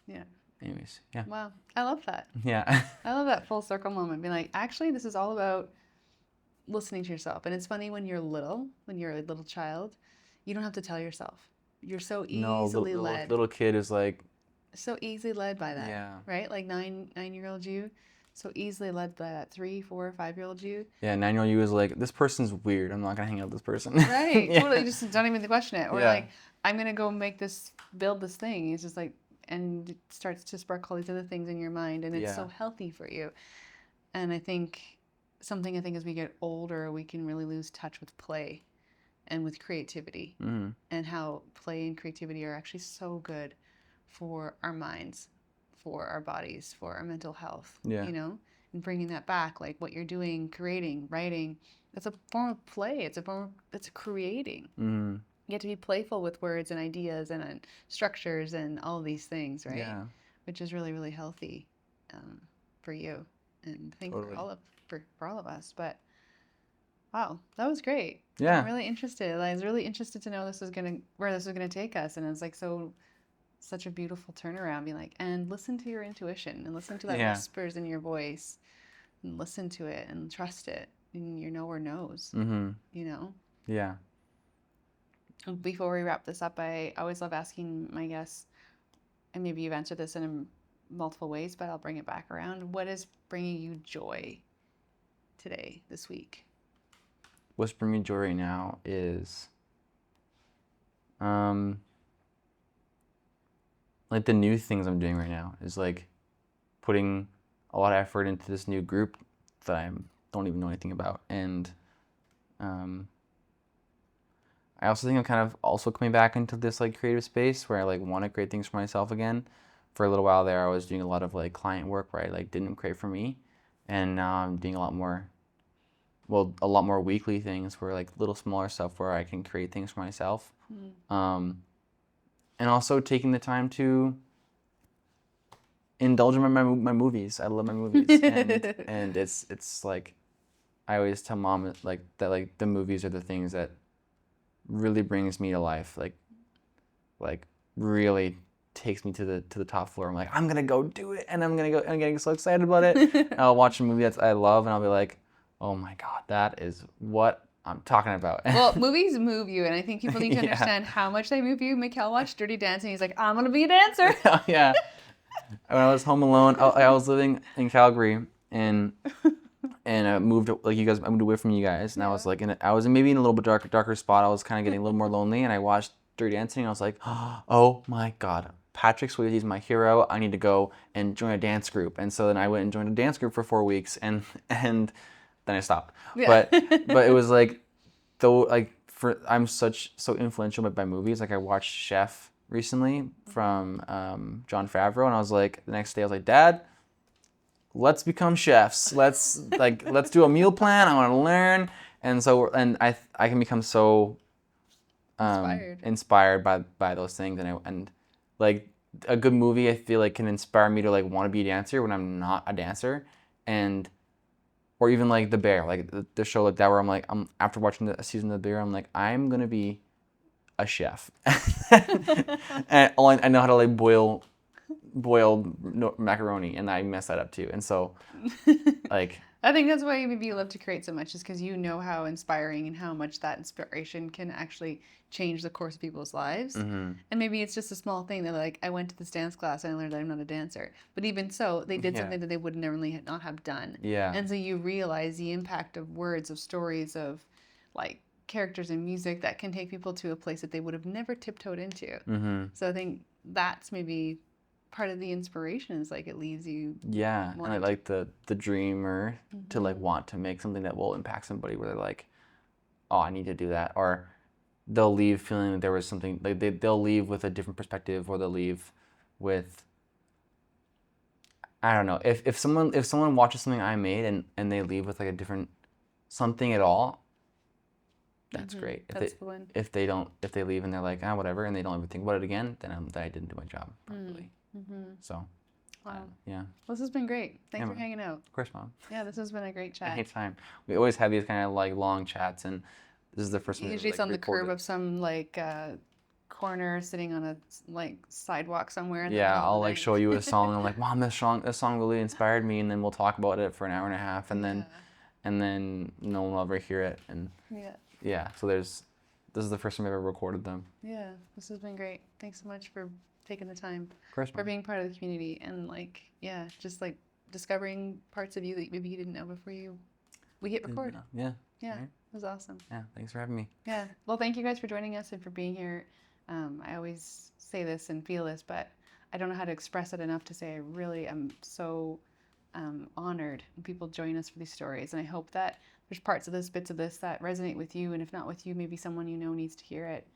Yeah. Anyways, yeah. Wow. I love that. Yeah. I love that full circle moment. Being like, actually, this is all about listening to yourself. And it's funny when you're a little child, you don't have to tell yourself. You're so easily led. Little kid is like. So easily led by that. Yeah. Right? Like 9-year-old you. So easily led by that 3, 4, 5-year-old you. Yeah, 9-year-old you is like, this person's weird. I'm not going to hang out with this person. Right. Yeah. Totally. Just don't even question it. Or like, I'm going to go build this thing. It's just like, and it starts to spark all these other things in your mind, and it's so healthy for you. And I think as we get older, we can really lose touch with play and with creativity, and how play and creativity are actually so good for our minds, for our bodies, for our mental health, you know, and bringing that back, like what you're doing, creating, writing, that's a form of play. It's a creating. You get to be playful with words and ideas and structures and all these things, right? Yeah. Which is really, really healthy for you, and I think for all of us. But wow, that was great. Yeah. I'm really interested. I was really interested to know where this was gonna take us, and it's like such a beautiful turnaround. Being like, and listen to your intuition, and listen to that whispers in your voice, and listen to it, and trust it, and your knower knows. You know. Yeah. Before we wrap this up, I always love asking my guests, and maybe you've answered this in multiple ways, but I'll bring it back around. What is bringing you joy today, this week? What's bringing me joy right now is like the new things I'm doing right now is like putting a lot of effort into this new group that I don't even know anything about. And I also think I'm kind of also coming back into this like creative space where I like want to create things for myself again. For a little while there, I was doing a lot of like client work where I like didn't create for me, and now I'm doing a lot more weekly things where like little smaller stuff where I can create things for myself. And also taking the time to indulge in my movies. I love my movies, and it's like I always tell mom like that like the movies are the things that really brings me to life. Like really takes me to the top floor. I'm like, I'm gonna go do it, and I'm getting so excited about it. And I'll watch a movie that I love, and I'll be like, oh my god, that is what I'm talking about. Well, movies move you, and I think people need to understand how much they move you. Mikkel watched Dirty Dancing. He's like, I'm gonna be a dancer. Yeah. When I was home alone, I was living in Calgary, and I moved like you guys. I moved away from you guys, and I was like, I was maybe in a little bit darker spot. I was kind of getting a little more lonely, and I watched Dirty Dancing. And I was like, oh my god, Patrick Swayze is my hero. I need to go and join a dance group. And so then I went and joined a dance group for 4 weeks, and then I stopped. Yeah. But it was like, though, like I'm so influential by movies. Like I watched Chef recently from Jon Favreau, and I was like, the next day I was like, Dad, let's become chefs. Let's do a meal plan. I want to learn, and I can become so inspired by those things, and like a good movie I feel like can inspire me to like want to be a dancer when I'm not a dancer, or even like The Bear, like the show like that where I'm after watching a season of The Bear, I'm like, I'm gonna be a chef, and all I know how to like boiled macaroni, and I mess that up too, and so like I think that's why maybe you love to create so much, is because you know how inspiring and how much that inspiration can actually change the course of people's lives. And maybe it's just a small thing that like, I went to this dance class and I learned that I'm not a dancer. But even so, they did something that they would normally not have done. Yeah. And so you realize the impact of words, of stories, of like characters and music that can take people to a place that they would have never tiptoed into. So I think that's maybe part of the inspiration, is like it leaves you and I like the dreamer to like want to make something that will impact somebody where they're like, oh, I need to do that, or they'll leave feeling that there was something like they'll leave with a different perspective, or they'll leave with, I don't know, if someone watches something I made and they leave with like a different something at all, that's great. If they leave and they're like, whatever, and they don't ever think about it again, then I didn't do my job properly. So, wow. Yeah. Well, this has been great. Thanks for hanging out. Of course, Mom. Yeah, this has been a great chat. Anytime. We always have these kind of like long chats, and this is the first one. Usually it's on the curb of some like corner, sitting on a like sidewalk somewhere. Yeah, I'll like show you a song, and I'm like, Mom, this song really inspired me, and then we'll talk about it for an hour and a half, and then no one will ever hear it, and so this is the first time I've ever recorded them. Yeah, this has been great. Thanks so much for taking the time, of course, for being part of the community, and like just like discovering parts of you that maybe you didn't know before we hit record. Yeah. It was awesome. Yeah, thanks for having me. Yeah, well, thank you guys for joining us and for being here. I always say this and feel this, but I don't know how to express it enough to say I really am so honored when people join us for these stories, and I hope that there's parts of this, bits of this that resonate with you, and if not with you, maybe someone you know needs to hear it.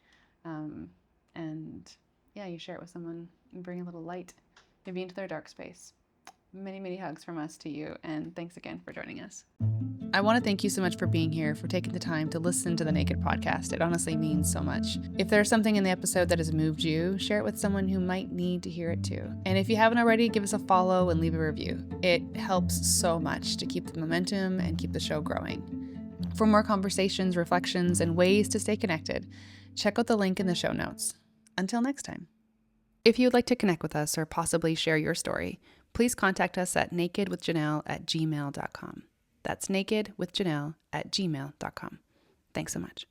And yeah, you share it with someone and bring a little light maybe into their dark space. Many, many hugs from us to you, and thanks again for joining us. I want to thank you so much for being here, for taking the time to listen to the Naked podcast. It honestly means so much. If there's something in the episode that has moved you, share it with someone who might need to hear it too. And if you haven't already, give us a follow and leave a review. It helps so much to keep the momentum and keep the show growing. For more conversations, reflections, and ways to stay connected, check out the link in the show notes. Until next time. If you would like to connect with us or possibly share your story, please contact us at nakedwithjanelle@gmail.com. That's nakedwithjanelle@gmail.com. Thanks so much.